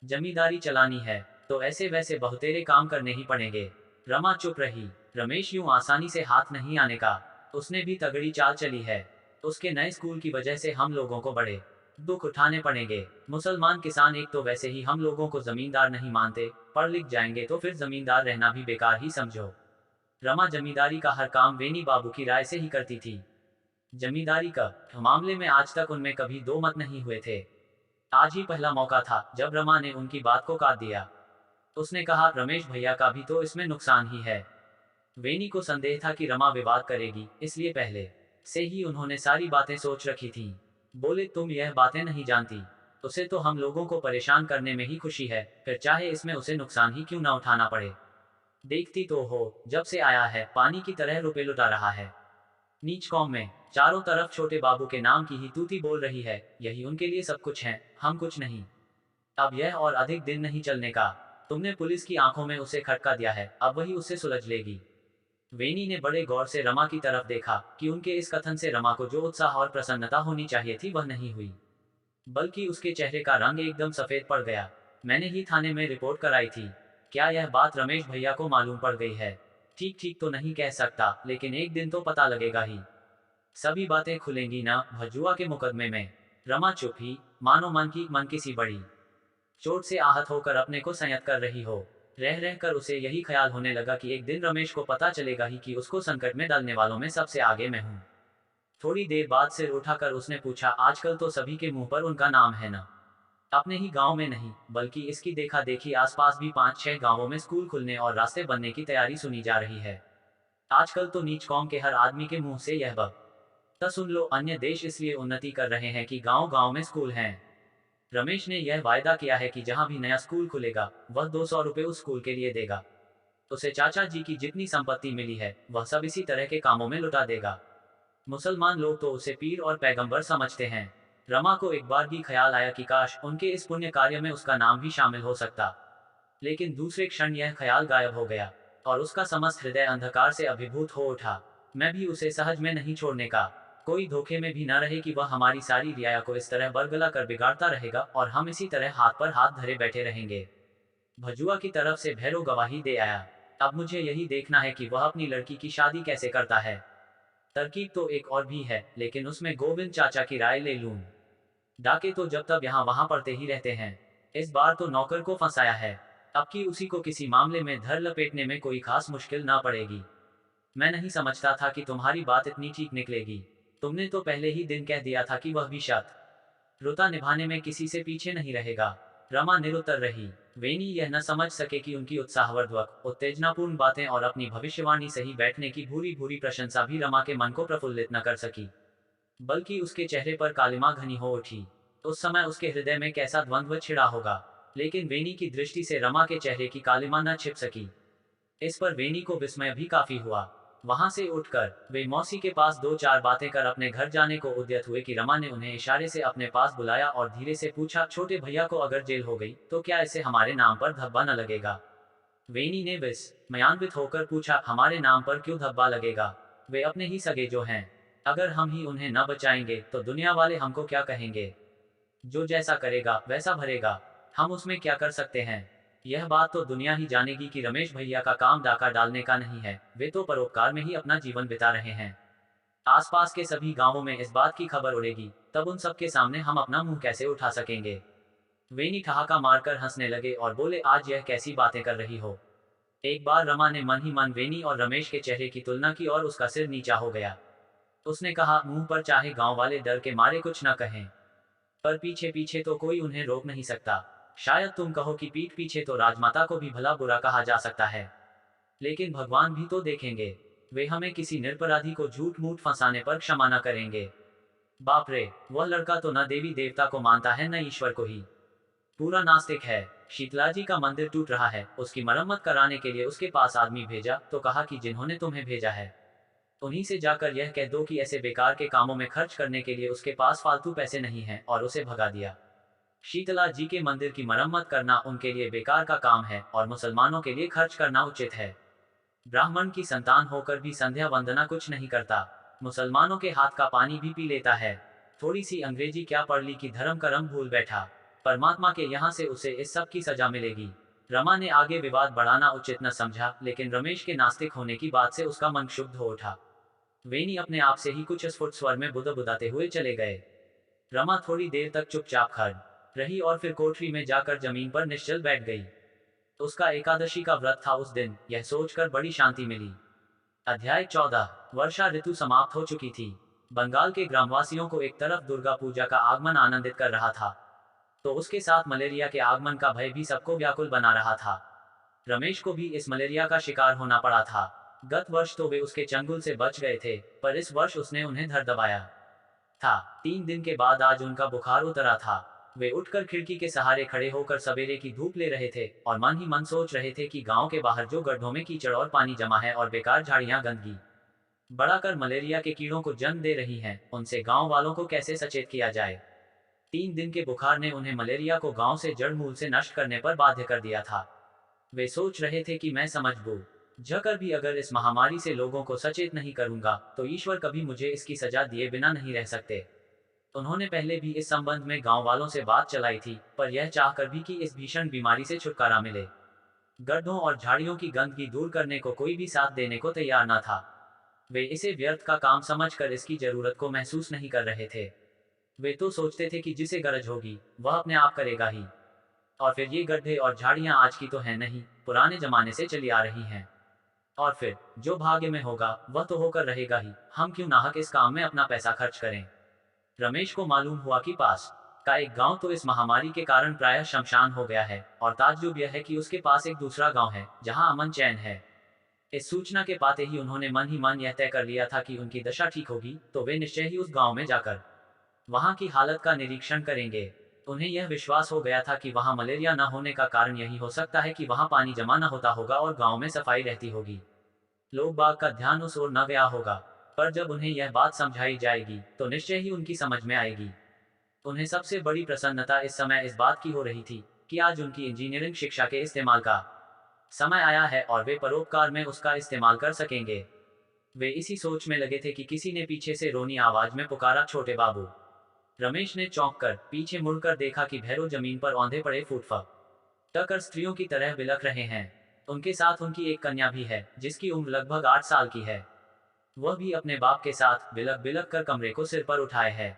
जमींदारी चलानी है तो ऐसे वैसे बहुतेरे काम करने ही पड़ेंगे। रमा चुप रही। रमेश यूं आसानी से हाथ नहीं आने का। उसने भी तगड़ी चाल चली है। उसके नए स्कूल की वजह से हम लोगों को बड़े दुख उठाने पड़ेंगे। मुसलमान किसान एक तो वैसे ही हम लोगों को जमींदार नहीं मानते, पढ़ लिख जाएंगे तो फिर जमींदार रहना भी बेकार ही समझो। रमा जमींदारी का हर काम वेनी बाबू की राय से ही करती थी। जमींदारी का मामले में आज तक उनमें कभी दो मत नहीं हुए थे। आज ही पहला मौका था जब रमा ने उनकी बात को काट दिया। उसने कहा, रमेश भैया का भी तो इसमें नुकसान ही है। वेनी को संदेह था कि रमा विवाद करेगी, इसलिए पहले से ही उन्होंने सारी बातें सोच रखी थीं। बोले, तुम यह बातें नहीं जानती। उसे तो हम लोगों को परेशान करने में ही खुशी है, फिर चाहे इसमें उसे नुकसान ही क्यों ना उठाना पड़े। देखती तो हो, जब से आया है पानी की तरह रुपए लुटा रहा है। नीच कौम में चारों तरफ छोटे बाबू के नाम की ही तूती बोल रही है। यही उनके लिए सब कुछ है, हम कुछ नहीं। अब यह और अधिक दिन नहीं चलने का। तुमने पुलिस की आंखों में उसे खटका दिया है, अब वही उससे सुलझ लेगी। वेनी ने बड़े गौर से रमा की तरफ देखा कि उनके इस कथन से रमा को जो उत्साह और प्रसन्नता होनी चाहिए थी वह नहीं हुई, बल्कि उसके चेहरे का रंग एकदम सफेद पड़ गया। मैंने ही थाने में रिपोर्ट कराई थी। क्या यह बात रमेश भैया को मालूम पड़ गई है? ठीक ठीक तो नहीं कह सकता, लेकिन एक दिन तो पता लगेगा ही। सभी बातें खुलेंगी ना भजुआ के मुकदमे में। रमा चुप ही, मानो मन की सी बड़ी चोट से आहत होकर अपने को संयत कर रही हो। रह रह कर उसे यही ख्याल होने लगा कि एक दिन रमेश को पता चलेगा ही कि उसको संकट में डालने वालों में सबसे आगे मैं हूँ। थोड़ी देर बाद सिर उठाकर उसने पूछा, आजकल तो सभी के मुंह पर उनका नाम है ना? अपने ही गांव में नहीं, बल्कि इसकी देखा देखी आसपास भी 5-6 गांवों में स्कूल खुलने और रास्ते बनने की तैयारी सुनी जा रही है। आजकल तो नीच कौम के हर आदमी के मुंह से यह बात तो सुन लो, अन्य देश इसलिए उन्नति कर रहे हैं कि गांव गांव में स्कूल हैं। रमेश ने यह वायदा किया है कि जहां भी नया स्कूल खुलेगा वह 200 रुपए उस स्कूल के लिए देगा। उसे चाचा जी की जितनी संपत्ति मिली है वह सब इसी तरह के कामों में लुटा देगा। मुसलमान लोग तो उसे पीर और पैगंबर समझते हैं। रमा को एक बार भी ख्याल आया कि काश उनके इस पुण्य कार्य में उसका नाम भी शामिल हो सकता, लेकिन दूसरे क्षण यह ख्याल गायब हो गया और उसका समस्त हृदय अंधकार से अभिभूत हो उठा। मैं भी उसे सहज में नहीं छोड़ने का। कोई धोखे में भी न रहे कि वह हमारी सारी रियाया को इस तरह बरगला कर बिगाड़ता रहेगा और हम इसी तरह हाथ पर हाथ धरे बैठे रहेंगे। भजुआ की तरफ से भैरव गवाही दे आया। अब मुझे यही देखना है कि वह अपनी लड़की की शादी कैसे करता है। तरकीब तो एक और भी है, लेकिन उसमें गोविंद चाचा की राय ले लूं। डाके तो जब तब यहाँ वहां पड़ते ही रहते हैं। इस बार तो नौकर को फंसाया है, अब की उसी को किसी मामले में धर लपेटने में कोई खास मुश्किल ना पड़ेगी। मैं नहीं समझता था कि तुम्हारी बात इतनी ठीक निकलेगी। तुमने तो पहले ही दिन कह दिया था कि वह भी शर्त रुता निभाने में किसी से पीछे नहीं रहेगा। रमा निरुत्तर रही। वेनी यह न समझ सके कि उनकी उत्साहवर्धक उत्तेजनापूर्ण बातें और अपनी भविष्यवाणी सही बैठने की भूरी भूरी प्रशंसा भी रमा के मन को प्रफुल्लित न कर सकी, बल्कि उसके चेहरे पर कालिमा घनी हो उठी। उस समय उसके हृदय में कैसा द्वंद्व छिड़ा होगा, लेकिन वेनी की दृष्टि से रमा के चेहरे की कालिमा न छिप सकी। इस पर वेनी को विस्मय भी काफी हुआ। वहां से उठकर वे मौसी के पास 2-4 बातें कर अपने घर जाने को उद्यत हुए कि रमा ने उन्हें इशारे से अपने पास बुलाया और धीरे से पूछा, छोटे भैया को अगर जेल हो गई तो क्या इसे हमारे नाम पर धब्बा न लगेगा? वेनी ने विस्मयान्वित होकर पूछा, हमारे नाम पर क्यों धब्बा लगेगा? वे अपने ही सगे जो हैं। अगर हम ही उन्हें न बचाएंगे तो दुनिया वाले हमको क्या कहेंगे? जो जैसा करेगा वैसा भरेगा, हम उसमें क्या कर सकते हैं? यह बात तो दुनिया ही जानेगी कि रमेश भैया का काम डाका डालने का नहीं है, वे तो परोपकार में ही अपना जीवन बिता रहे हैं। आसपास के सभी गांवों में इस बात की खबर उड़ेगी, तब उन सबके सामने हम अपना मुंह कैसे उठा सकेंगे? वेनी ठहाका मारकर हंसने लगे और बोले, आज यह कैसी बातें कर रही हो? एक बार रमा ने मन ही मन वेनी और रमेश के चेहरे की तुलना की और उसका सिर नीचा हो गया। उसने कहा, मुंह पर चाहे गांव वाले डर के मारे कुछ न कहें, पर पीछे पीछे तो कोई उन्हें रोक नहीं सकता। शायद तुम कहो कि पीठ पीछे तो राजमाता को भी भला बुरा कहा जा सकता है, लेकिन भगवान भी तो देखेंगे। वे हमें किसी निरपराधी को झूठ मूठ फंसाने पर क्षमा न करेंगे। बाप रे, वह लड़का तो न देवी देवता को मानता है न ईश्वर को ही, पूरा नास्तिक है। शीतला जी का मंदिर टूट रहा है, उसकी मरम्मत कराने के लिए उसके पास आदमी भेजा तो कहा कि जिन्होंने तुम्हें भेजा है उन्हीं से जाकर यह कह दो कि ऐसे बेकार के कामों में खर्च करने के लिए उसके पास फालतू पैसे नहीं हैं, और उसे भगा दिया। शीतला जी के मंदिर की मरम्मत करना उनके लिए बेकार का काम है और मुसलमानों के लिए खर्च करना उचित है। ब्राह्मण की संतान होकर भी संध्या वंदना कुछ नहीं करता, मुसलमानों के हाथ का पानी भी पी लेता है। थोड़ी सी अंग्रेजी क्या पढ़ ली कि धर्म करम भूल बैठा। परमात्मा के यहाँ से उसे इस सब की सजा मिलेगी। रमा ने आगे विवाद बढ़ाना उचित न समझा, लेकिन रमेश के नास्तिक होने की बात से उसका मन क्षुब्ध हो उठा। वेनी अपने आप से ही कुछ स्फुट स्वर में बुदाते हुए चले गए। रमा थोड़ी देर तक चुपचाप खड़ी रही और फिर कोठरी में जाकर जमीन पर निश्चल बैठ गई। उसका एकादशी का व्रत था उस दिन, यह सोचकर बड़ी शांति मिली। अध्याय 14। वर्षा ऋतु समाप्त हो चुकी थी। बंगाल के ग्रामवासियों को एक तरफ दुर्गा पूजा का आगमन आनंदित कर रहा था, तो उसके साथ मलेरिया के आगमन का भय भी सबको व्याकुल बना रहा था। रमेश को भी इस मलेरिया का शिकार होना पड़ा था। गत वर्ष तो वे उसके चंगुल से बच गए थे, पर इस वर्ष उसने उन्हें धर दबाया था। 3 दिन के बाद आज उनका बुखार उतरा था। वे उठकर खिड़की के सहारे खड़े होकर सवेरे की धूप ले रहे थे और मन ही मन सोच रहे थे कि गांव के बाहर जो गड्ढों में कीचड़ और पानी जमा है और बेकार झाड़ियां गंदगी बढ़ाकर मलेरिया के कीड़ों को जन्म दे रही हैं, उनसे गांव वालों को कैसे सचेत किया जाए। 3 दिन के बुखार ने उन्हें मलेरिया को गांव से जड़ मूल से नष्ट करने पर बाध्य कर दिया था। वे सोच रहे थे कि मैं समझ बूझ झकर भी अगर इस महामारी से लोगों को सचेत नहीं करूंगा तो ईश्वर कभी मुझे इसकी सजा दिए बिना नहीं रह सकते। उन्होंने पहले भी इस संबंध में गांव वालों से बात चलाई थी, पर यह चाहकर भी कि इस भीषण बीमारी से छुटकारा मिले। गड्ढों और झाड़ियों की गंदगी दूर करने को कोई भी साथ देने को तैयार न था। वे इसे व्यर्थ का काम समझकर इसकी जरूरत को महसूस नहीं कर रहे थे। वे तो सोचते थे कि जिसे गरज होगी वह अपने आप करेगा ही। और फिर ये गड्ढे और झाड़ियां आज की तो है नहीं, पुराने जमाने से चली आ रही हैं। और फिर जो भाग्य में होगा वह तो होकर रहेगा ही, हम क्यों नाहक इस काम में अपना पैसा खर्च करें। रमेश को मालूम हुआ कि पास का एक गांव तो इस महामारी के कारण प्रायः शमशान हो गया है, और ताज्जुब यह है कि उसके पास एक दूसरा गांव है जहां अमन चैन है। इस सूचना के पाते ही उन्होंने मन ही मन यह तय कर लिया था कि उनकी दशा ठीक होगी तो वे निश्चय ही उस गांव में जाकर वहां की हालत का निरीक्षण करेंगे। उन्हें यह विश्वास हो गया था कि वहां मलेरिया न होने का कारण यही हो सकता है कि वहां पानी जमा न होता होगा और गांव में सफाई रहती होगी। लोग बाग का ध्यान उस ओर न गया होगा, पर जब उन्हें यह बात समझाई जाएगी तो निश्चय ही उनकी समझ में आएगी। उन्हें सबसे बड़ी प्रसन्नता इस समय इस बात की हो रही थी कि आज उनकी इंजीनियरिंग शिक्षा के इस्तेमाल का समय आया है और वे परोपकार में उसका इस्तेमाल कर सकेंगे। वे इसी सोच में लगे थे कि किसी ने पीछे से रोनी आवाज में पुकारा, छोटे बाबू। रमेश ने चौंक कर पीछे मुड़कर देखा कि भैरव जमीन पर औंधे पड़े फूट टकर स्त्रियों की तरह बिलख रहे हैं। उनके साथ उनकी एक कन्या भी है जिसकी उम्र लगभग 8 साल की है। वह भी अपने बाप के साथ बिलख बिलख कर कमरे को सिर पर उठाए है।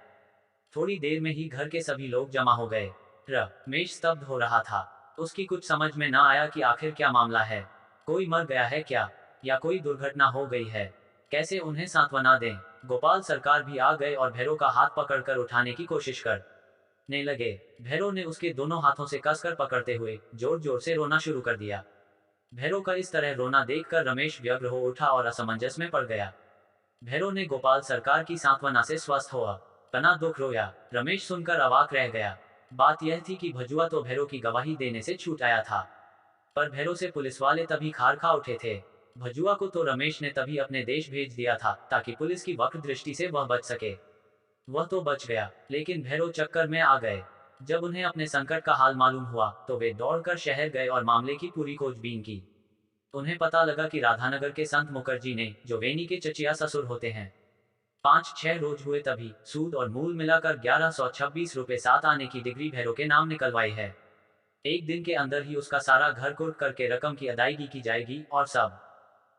थोड़ी देर में ही घर के सभी लोग जमा हो गए। रमेश स्तब्ध हो रहा था। उसकी कुछ समझ में ना आया कि आखिर क्या मामला है। कोई मर गया है क्या, या कोई दुर्घटना हो गई है? कैसे उन्हें सांत्वना दें? गोपाल सरकार भी आ गए और भैरव का हाथ पकड़कर उठाने की कोशिश करने लगे। भैरव ने उसके दोनों हाथों से कसकर पकड़ते हुए जोर जोर से रोना शुरू कर दिया। भैरव का इस तरह रोना देखकर रमेश व्यग्र हो उठा और असमंजस में पड़ गया। भैरव ने गोपाल सरकार की सांत्वना से स्वस्थ हुआ तना दुख रोया। रमेश सुनकर अवाक रह गया। बात यह थी कि भजुआ तो भैरव की गवाही देने से छूट आया था, पर भैरव से पुलिस वाले तभी खार खा उठे थे। भजुआ को तो रमेश ने तभी अपने देश भेज दिया था ताकि पुलिस की वक्र दृष्टि से वह बच सके। वह तो बच गया, लेकिन भैरव चक्कर में आ गए। जब उन्हें अपने संकट का हाल मालूम हुआ तो वे दौड़कर शहर गए और मामले की पूरी खोजबीन की। उन्हें पता लगा कि राधानगर के संत मुखर्जी ने, जो वेनी के चचिया ससुर होते हैं, 5-6 रोज हुए तभी सूद और मूल मिलाकर 1126 रुपए 7 आने की डिग्री भैरव के नाम निकलवाई है। एक दिन के अंदर ही उसका सारा घर कुर्क करके रकम की अदायगी की जाएगी। और सब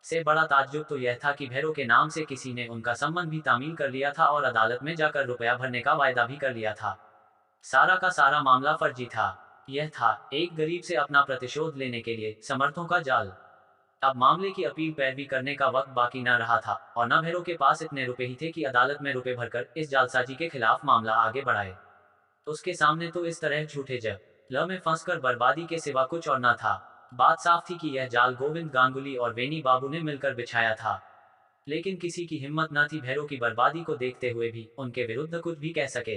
से बड़ा ताज्जुब तो यह था कि भैरव के नाम से किसी ने उनका संबंध भी तामील कर लिया था और अदालत में जाकर रुपया भरने का वायदा भी कर लिया था। सारा का सारा मामला फर्जी था। यह था एक गरीब से अपना प्रतिशोध लेने के लिए समर्थों का जाल। अब मामले की अपील पैरवी करने का वक्त बाकी न रहा था और न भैरव के पास इतने रुपए ही थे कि अदालत में रुपए भरकर इस जालसाजी के खिलाफ मामला आगे बढ़ाए। उसके सामने तो इस तरह झूठे जब ल में फंसकर बर्बादी के सिवा कुछ और न था। बात साफ थी कि यह जाल गोविंद गांगुली और वेनी बाबू ने मिलकर बिछाया था। लेकिन किसी की हिम्मत न थी भैरव की बर्बादी को देखते हुए भी उनके विरुद्ध कुछ भी कह सके।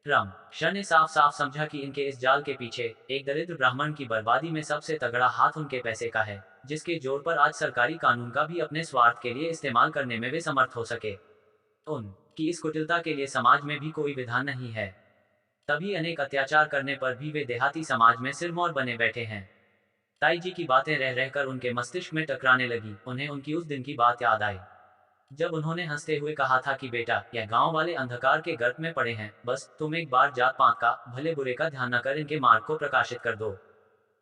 रमेश ने साफ साफ समझा कि इनके इस जाल के पीछे एक दरिद्र ब्राह्मण की बर्बादी में सबसे तगड़ा हाथ उनके पैसे का है, जिसके जोर पर आज सरकारी कानून का भी अपने स्वार्थ के लिए इस्तेमाल करने में वे समर्थ हो सके। उनकी इस कुटिलता के लिए समाज में भी कोई विधान नहीं है, तभी अनेक अत्याचार करने पर भी वे देहाती समाज में सिरमौर बने बैठे हैं। ताई जी की बातें रह रहकर उनके मस्तिष्क में टकराने लगी। उन्हें उनकी उस दिन की बात याद आई जब उन्होंने हंसते हुए कहा था कि बेटा, यह गांव वाले अंधकार के गर्त में पड़े हैं, बस तुम एक बार जात पात का, भले बुरे का ध्यान न कर इनके मार्ग को प्रकाशित कर दो।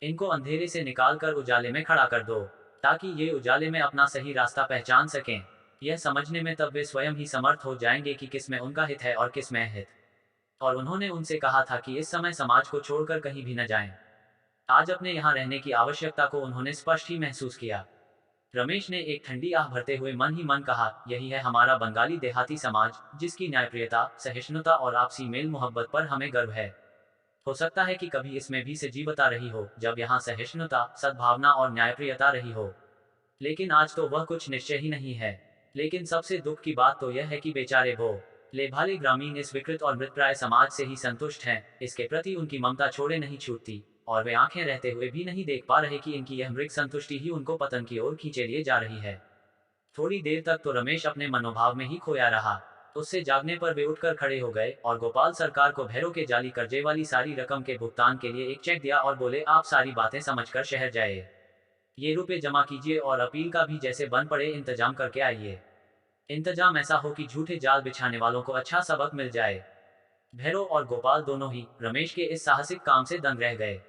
इनको अंधेरे से निकाल कर उजाले में खड़ा कर दो, ताकि ये उजाले में अपना सही रास्ता पहचान सकें। यह समझने में तब वे स्वयं ही समर्थ हो जाएंगे कि किस में उनका हित है और किस में हित। और उन्होंने उनसे कहा था कि इस समय समाज को छोड़कर कहीं भी न जाएं। आज अपने यहाँ रहने की आवश्यकता को उन्होंने स्पष्ट ही महसूस किया। रमेश ने एक ठंडी आह भरते हुए मन ही मन कहा, यही है हमारा बंगाली देहाती समाज, जिसकी न्यायप्रियता, सहिष्णुता और आपसी मेल मोहब्बत पर हमें गर्व है। हो सकता है कि कभी इसमें भी सजीवता रही हो, जब यहाँ सहिष्णुता, सद्भावना और न्यायप्रियता रही हो, लेकिन आज तो वह कुछ निश्चय ही नहीं है। लेकिन सबसे दुख की बात तो यह है कि बेचारे भो ले भाले ग्रामीण इस विकृत और मृतप्राय समाज से ही संतुष्ट हैं। इसके प्रति उनकी ममता छोड़े नहीं छूटती और वे आंखें रहते हुए भी नहीं देख पा रहे कि इनकी यह मृग संतुष्टि ही उनको पतन की ओर खींचे लिए जा रही है। थोड़ी देर तक तो रमेश अपने मनोभाव में ही खोया रहा। उससे जागने पर वे उठकर खड़े हो गए और गोपाल सरकार को भैरव के जाली कर्जे वाली सारी रकम के भुगतान के लिए एक चेक दिया और बोले, आप सारी बातें समझकर शहर जाइए, ये रुपए जमा कीजिए और अपील का भी जैसे बन पड़े इंतजाम करके आइए। इंतजाम ऐसा हो कि झूठे जाल बिछाने वालों को अच्छा सबक मिल जाए। भैरव और गोपाल दोनों ही रमेश के इस साहसिक काम से दंग रह गए।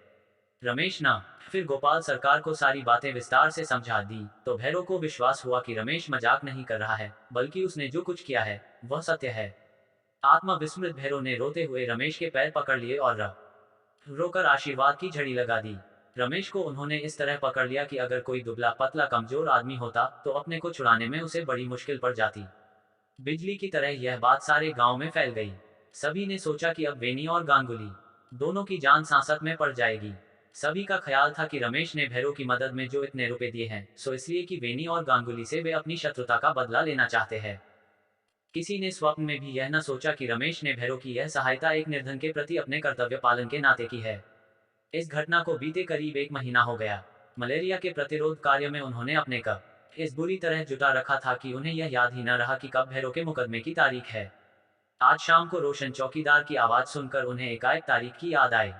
रमेश ना फिर गोपाल सरकार को सारी बातें विस्तार से समझा दी तो भैरव को विश्वास हुआ कि रमेश मजाक नहीं कर रहा है, बल्कि उसने जो कुछ किया है वह सत्य है। आत्मविस्मृत भैरव ने रोते हुए रमेश के पैर पकड़ लिए और रोकर आशीर्वाद की झड़ी लगा दी। रमेश को उन्होंने इस तरह पकड़ लिया कि अगर कोई दुबला पतला कमजोर आदमी होता तो अपने को छुड़ाने में उसे बड़ी मुश्किल पड़ जाती। बिजली की तरह यह बात सारे गांव में फैल गई। सभी ने सोचा कि अब वेनी और गांगुली दोनों की जान सांसत में पड़ जाएगी। सभी का ख्याल था कि रमेश ने भैरव की मदद में जो इतने रुपए दिए हैं, सो इसलिए कि वेनी और गांगुली से वे अपनी शत्रुता का बदला लेना चाहते हैं। किसी ने स्वप्न में भी यह न सोचा कि रमेश ने भैरव की यह सहायता एक निर्धन के प्रति अपने कर्तव्य पालन के नाते की है। इस घटना को बीते करीब 1 महीना हो गया। मलेरिया के प्रतिरोध कार्य में उन्होंने अपने कब इस बुरी तरह जुटा रखा था कि उन्हें यह याद ही न रहा कि कब भैरव के मुकदमे की तारीख है। आज शाम को रोशन चौकीदार की आवाज सुनकर उन्हें एकाएक तारीख की याद आई।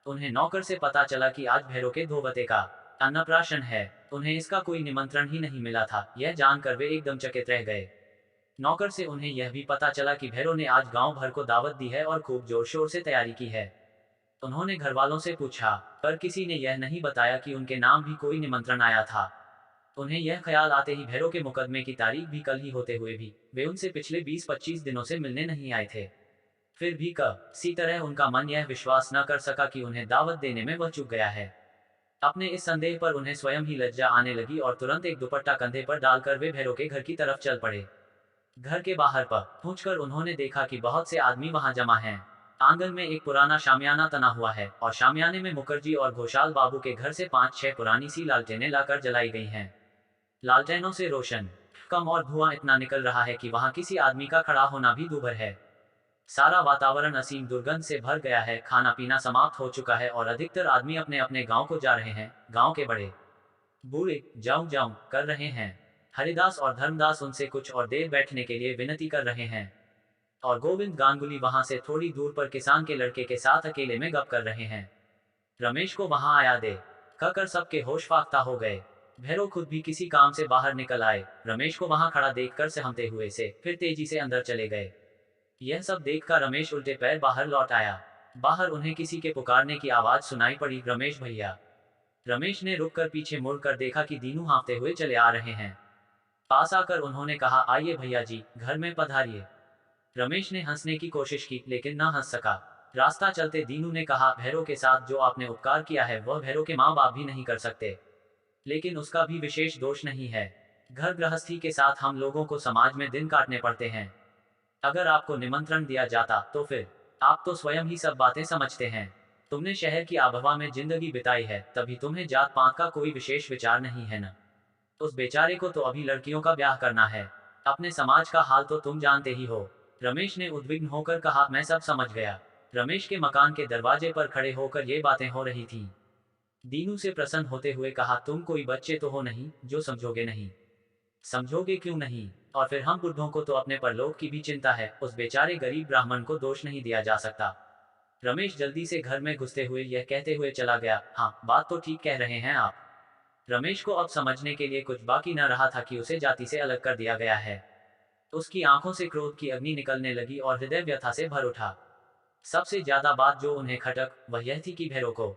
उन्हें नौकर से पता चला कि आज भैरव के धोबते का अन्नप्राशन है। उन्हें इसका कोई निमंत्रण ही नहीं मिला था। यह जानकर वे एकदम चकित रह गए। नौकर से उन्हें यह भी पता चला कि भैरव ने आज गांव भर को दावत दी है और खूब जोर शोर से तैयारी की है। उन्होंने घर वालों से पूछा, पर किसी ने यह नहीं बताया कि उनके नाम भी कोई निमंत्रण आया था। उन्हें यह ख्याल आते ही भैरव के मुकदमे की तारीख भी कल ही होते हुए भी वे उनसे पिछले 20-25 दिनों से मिलने नहीं आए थे। फिर भी किसी तरह उनका मन यह विश्वास न कर सका कि उन्हें दावत देने में वह चूक गया है। अपने इस संदेह पर उन्हें स्वयं ही लज्जा आने लगी और तुरंत एक दुपट्टा कंधे पर डालकर वे भैरव के घर की तरफ चल पड़े। घर के बाहर पहुंचकर उन्होंने देखा कि बहुत से आदमी वहां जमा हैं। आंगन में एक पुराना शामियाना तना हुआ है और शामियाने में मुखर्जी और घोषाल बाबू के घर से 5-6 पुरानी सी लालटेनें लाकर जलाई गई हैं। लालटेनों से रोशन कम और धुआं इतना निकल रहा है कि वहां किसी आदमी का खड़ा होना भी दूभर है। सारा वातावरण असीम दुर्गंध से भर गया है। खाना पीना समाप्त हो चुका है और अधिकतर आदमी अपने अपने गांव को जा रहे हैं। गांव के बड़े बूढ़े जाऊं जाऊं कर रहे हैं। हरिदास और धर्मदास उनसे कुछ और देर बैठने के लिए विनती कर रहे हैं और गोविंद गांगुली वहां से थोड़ी दूर पर किसान के लड़के के साथ अकेले में गप कर रहे हैं। रमेश को वहां आया दे कहकर सबके होश फाख्ता हो गए। भैरव खुद भी किसी काम से बाहर निकल आए, रमेश को वहां खड़ा देखकर सहमते हुए से फिर तेजी से अंदर चले गए। यह सब देखकर रमेश उल्टे पैर बाहर लौट आया। बाहर उन्हें किसी के पुकारने की आवाज सुनाई पड़ी, रमेश भैया। रमेश ने रुककर पीछे मुड़कर देखा कि दीनू हाँफते हुए चले आ रहे हैं। पास आकर उन्होंने कहा, आइए भैया जी, घर में पधारिए। रमेश ने हंसने की कोशिश की लेकिन ना हंस सका। रास्ता चलते दीनू ने कहा, भैरव के साथ जो आपने उपकार किया है वह भैरव के माँ बाप भी नहीं कर सकते, लेकिन उसका भी विशेष दोष नहीं है। घर गृहस्थी के साथ हम लोगों को समाज में दिन काटने पड़ते हैं। अगर आपको निमंत्रण दिया जाता तो फिर आप तो स्वयं ही सब बातें समझते हैं। तुमने शहर की आबहवा में जिंदगी बिताई है, तभी तुम्हें जात पात का कोई विशेष विचार नहीं है न। उस बेचारे को तो अभी लड़कियों का ब्याह करना है। अपने समाज का हाल तो तुम जानते ही हो। रमेश ने उद्विग्न होकर कहा, मैं सब समझ गया। रमेश के मकान के दरवाजे पर खड़े होकर ये बातें हो रही थीं। दीनू से प्रसन्न होते हुए कहा, तुम कोई बच्चे तो हो नहीं जो समझोगे नहीं। समझोगे क्यों नहीं? और फिर हम बुढ़ों को तो अपने परलोक की भी चिंता है, उस बेचारे गरीब ब्राह्मण को दोष नहीं दिया जा सकता। रमेश जल्दी से घर में घुसते हुए यह कहते हुए चला गया, हाँ बात तो ठीक कह रहे हैं आप। रमेश को अब समझने के लिए कुछ बाकी न रहा था कि उसे जाति से अलग कर दिया गया है। उसकी आंखों से क्रोध की अग्नि निकलने लगी और हृदय व्यथा से भर उठा। सबसे ज्यादा बात जो उन्हें खटक वह यह थी कि भैरव को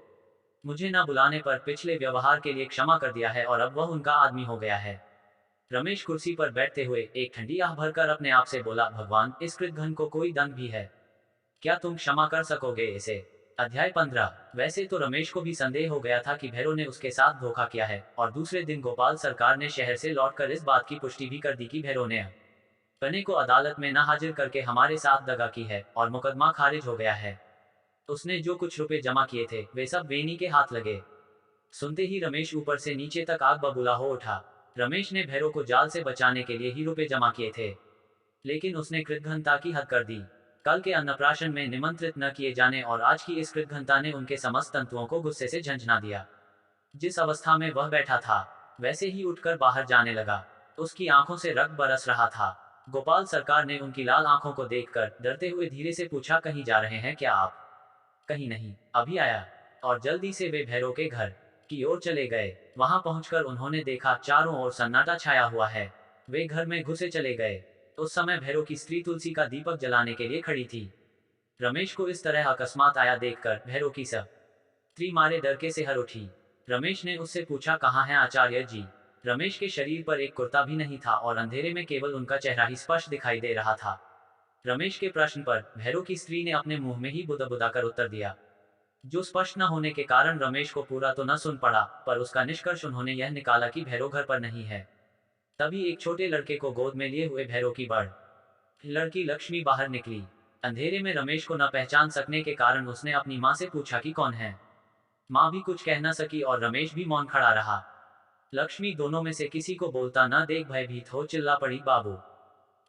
मुझे न बुलाने पर पिछले व्यवहार के लिए क्षमा कर दिया है और अब वह उनका आदमी हो गया है। रमेश कुर्सी पर बैठते हुए एक ठंडी आह भरकर अपने आप से बोला, भगवान इस कृतघ्न को कोई दंड भी है क्या? तुम क्षमा कर सकोगे इसे? अध्याय 15। वैसे तो रमेश को भी संदेह हो गया था कि भैरव ने उसके साथ धोखा किया है, और दूसरे दिन गोपाल सरकार ने शहर से लौटकर इस बात की पुष्टि भी कर दी कि भैरव ने पने को अदालत में न हाजिर करके हमारे साथ दगा की है और मुकदमा खारिज हो गया है। उसने जो कुछ रुपए जमा किए थे वे सब वेनी के हाथ लगे। सुनते ही रमेश ऊपर से नीचे तक आग बबूला हो उठा। रमेश ने भैरव को जाल से बचाने के लिए ही रुपए जमा किए थे, लेकिन उसने कृतघ्नता की हद कर दी। कल के अन्नप्राशन में निमंत्रित न किए जाने और आज की इस कृतघ्नता ने उनके समस्त तंतुओं को गुस्से से झंझना दिया। जिस अवस्था में वह बैठा था वैसे ही उठकर बाहर जाने लगा। उसकी आंखों से रक्त बरस रहा था। गोपाल सरकार ने उनकी लाल आंखों को देखकर डरते हुए धीरे से पूछा, कहीं जा रहे हैं क्या आप? कहीं नहीं, अभी आया। और जल्दी से वे भैरव के घर की ओर चले गए। वहां पहुंचकर उन्होंने देखा चारों ओर सन्नाटा छाया हुआ है। वे घर में घुसे चले गए। उस समय भैरव की स्त्री तुलसी का दीपक जलाने के लिए खड़ी थी। रमेश को इस तरह अकस्मात आया देखकर भैरव की स्त्री मारे डर के सिहर उठी। रमेश ने उससे पूछा, कहाँ हैं आचार्य जी? रमेश के शरीर पर एक कुर्ता भी नहीं था और अंधेरे में केवल उनका चेहरा ही स्पष्ट दिखाई दे रहा था। रमेश के प्रश्न पर भैरव की स्त्री ने अपने मुंह में ही बुदा कर उत्तर दिया, जो स्पष्ट न होने के कारण रमेश को पूरा तो न सुन पड़ा, पर उसका निष्कर्ष उन्होंने यह निकाला कि भैरव घर पर नहीं है। तभी एक छोटे लड़के को गोद में लिए हुए भैरव की बड़ लड़की लक्ष्मी बाहर निकली। अंधेरे में रमेश को न पहचान सकने के कारण उसने अपनी माँ से पूछा कि कौन है। माँ भी कुछ कह न सकी और रमेश भी मौन खड़ा रहा। लक्ष्मी दोनों में से किसी को बोलता न देख भयभीत हो चिल्ला पड़ी, बाबू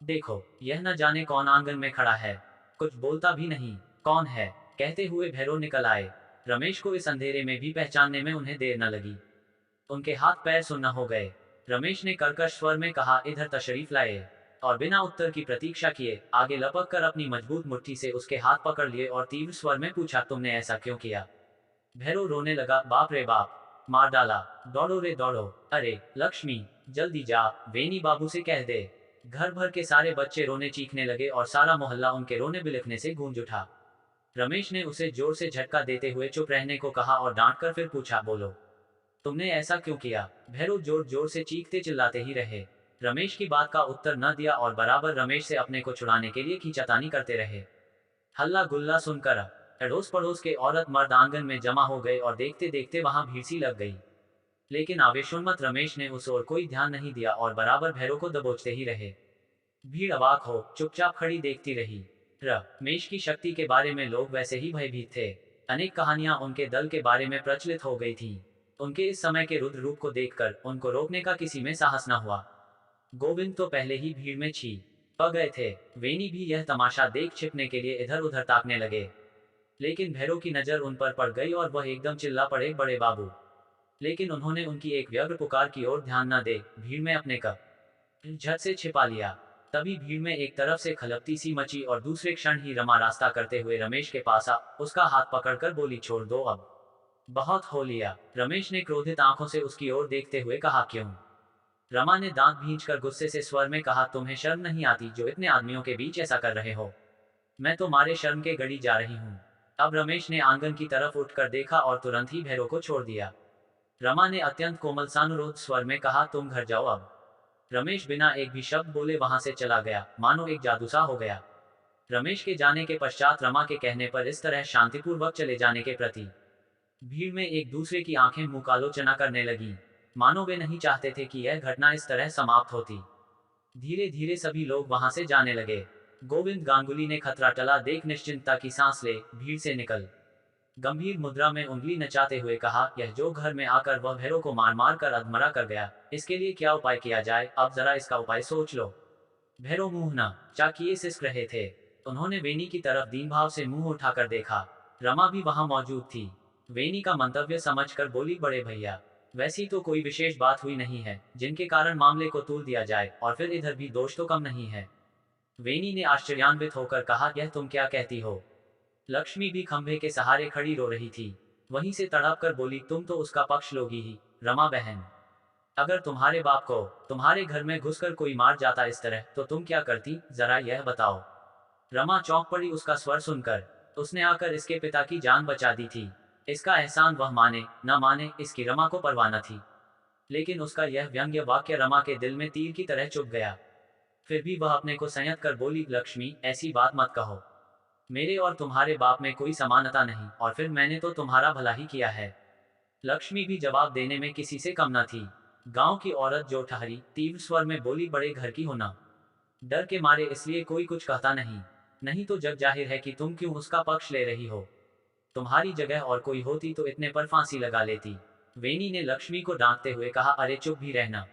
देखो, यह न जाने कौन आंगन में खड़ा है, कुछ बोलता भी नहीं, कौन है? कहते हुए भैरव निकल आए। रमेश को इस अंधेरे में भी पहचानने में उन्हें देर न लगी। उनके हाथ पैर सुन्न हो गए। रमेश ने कर्कश स्वर में कहा, इधर तशरीफ लाए। और बिना उत्तर की प्रतीक्षा किए आगे लपक कर अपनी मजबूत मुट्ठी से उसके हाथ पकड़ लिए और तीव्र स्वर में पूछा, तुमने ऐसा क्यों किया? भैरव रोने लगा, बाप रे बाप, मार डाला, दौड़ो रे दौड़ो, अरे लक्ष्मी जल्दी जा, वेनी बाबू से कह दे। घर भर के सारे बच्चे रोने चीखने लगे और सारा मोहल्ला उनके रोने बिलखने से गूंज उठा। रमेश ने उसे जोर से झटका देते हुए चुप रहने को कहा और डांट कर फिर पूछा, बोलो तुमने ऐसा क्यों किया? भैरव जोर जोर से चीखते चिल्लाते ही रहे। रमेश की बात का उत्तर न दिया और बराबर रमेश से अपने को छुड़ाने के लिए खींचातानी करते रहे। हल्ला गुल्ला सुनकर अड़ोस पड़ोस के औरत मर्द आंगन में जमा हो गए और देखते देखते वहां भीड़ सी लग गई। लेकिन आवेशोन्मत्त रमेश ने उस ओर कोई ध्यान नहीं दिया और बराबर भैरव को दबोचते ही रहे। भीड़ अवाक हो चुपचाप खड़ी देखती रही। रमेश की शक्ति के बारे में लोग वैसे ही भयभीत थे। अनेक कहानियां उनके दल के बारे में प्रचलित हो गई थीं। उनके इस समय के रुद्र रूप को देखकर उनको रोकने का किसी में साहस न हुआ। गोविंद तो पहले ही भीड़ में प गए थे। वेनी भी यह तमाशा देख छिपने के लिए इधर उधर ताकने लगे। लेकिन भैरव की नजर उन पर पड़ गई और वह एकदम चिल्ला पड़े, बड़े बाबू। लेकिन उन्होंने उनकी एक व्यग्र पुकार की ओर ध्यान न दे भीड़ में अपने का झट से छिपा लिया। तभी भीड़ में एक तरफ से खलबती सी मची और दूसरे क्षण ही रमा रास्ता करते हुए रमेश के पास आ उसका हाथ पकड़कर बोली, छोड़ दो अब, बहुत हो लिया, रमेश ने क्रोधित आंखों से उसकी ओर देखते हुए कहा। क्यों? रमा ने दांत भींचकर गुस्से से स्वर में कहा, तुम्हें शर्म नहीं आती जो इतने आदमियों के बीच ऐसा कर रहे हो? मैं तो मारे शर्म के गड़ी जा रही हूँ। अब रमेश ने आंगन की तरफ उठकर देखा और तुरंत ही भैरव को छोड़ दिया। रमा ने अत्यंत कोमल सानुरोध स्वर में कहा, तुम घर जाओ अब। रमेश बिना एक भी शब्द बोले वहां से चला गया, मानो एक जादू सा हो गया। रमेश के जाने के पश्चात रमा के कहने पर इस तरह शांतिपूर्वक चले जाने के प्रति भीड़ में एक दूसरे की आंखें मुकालोचना करने लगी, मानो वे नहीं चाहते थे कि यह घटना इस तरह समाप्त होती। धीरे धीरे सभी लोग वहां से जाने लगे। गोविंद गांगुली ने खतरा टला देख निश्चिंतता की सांस ले भीड़ से निकल गंभीर मुद्रा में उंगली नचाते हुए कहा, यह जो घर में आकर वह भैरव को मार मार कर अधमरा कर गया, इसके लिए क्या उपाय किया जाए, अब जरा इसका उपाय सोच लो। भैरव मुंह न चाकिए सिसक रहे थे। उन्होंने वेनी की तरफ दीन भाव से मुंह उठाकर देखा। रमा भी वहां मौजूद थी। वेनी का मंतव्य समझकर बोली, बड़े भैया, वैसी तो कोई विशेष बात हुई नहीं है जिनके कारण मामले को तूल दिया जाए, और फिर इधर भी दोष तो कम नहीं है। वेनी ने आश्चर्यान्वित होकर कहा, यह तुम क्या कहती हो? लक्ष्मी भी खंभे के सहारे खड़ी रो रही थी। वहीं से तड़प कर बोली, तुम तो उसका पक्ष लोगी ही, रमा बहन। अगर तुम्हारे बाप को तुम्हारे घर में घुसकर कोई मार जाता इस तरह, तो तुम क्या करती, जरा यह बताओ। रमा चौंक पड़ी उसका स्वर सुनकर। उसने आकर इसके पिता की जान बचा दी थी। इसका एहसान वह माने न माने, इसकी रमा को परवाह न थी। लेकिन उसका यह व्यंग्य वाक्य रमा के दिल में तीर की तरह चुभ गया। फिर भी वह अपने को संयत कर बोली, लक्ष्मी, ऐसी बात मत कहो। मेरे और तुम्हारे बाप में कोई समानता नहीं, और फिर मैंने तो तुम्हारा भला ही किया है। लक्ष्मी भी जवाब देने में किसी से कम न थी। गांव की औरत जो ठहरी तीव्र स्वर में बोली, बड़े घर की होना, डर के मारे इसलिए कोई कुछ कहता नहीं, नहीं तो जग जाहिर है कि तुम क्यों उसका पक्ष ले रही हो। तुम्हारी जगह और कोई होती तो इतने पर फांसी लगा लेती। वेनी ने लक्ष्मी को डांटते हुए कहा, अरे चुप भी रहना,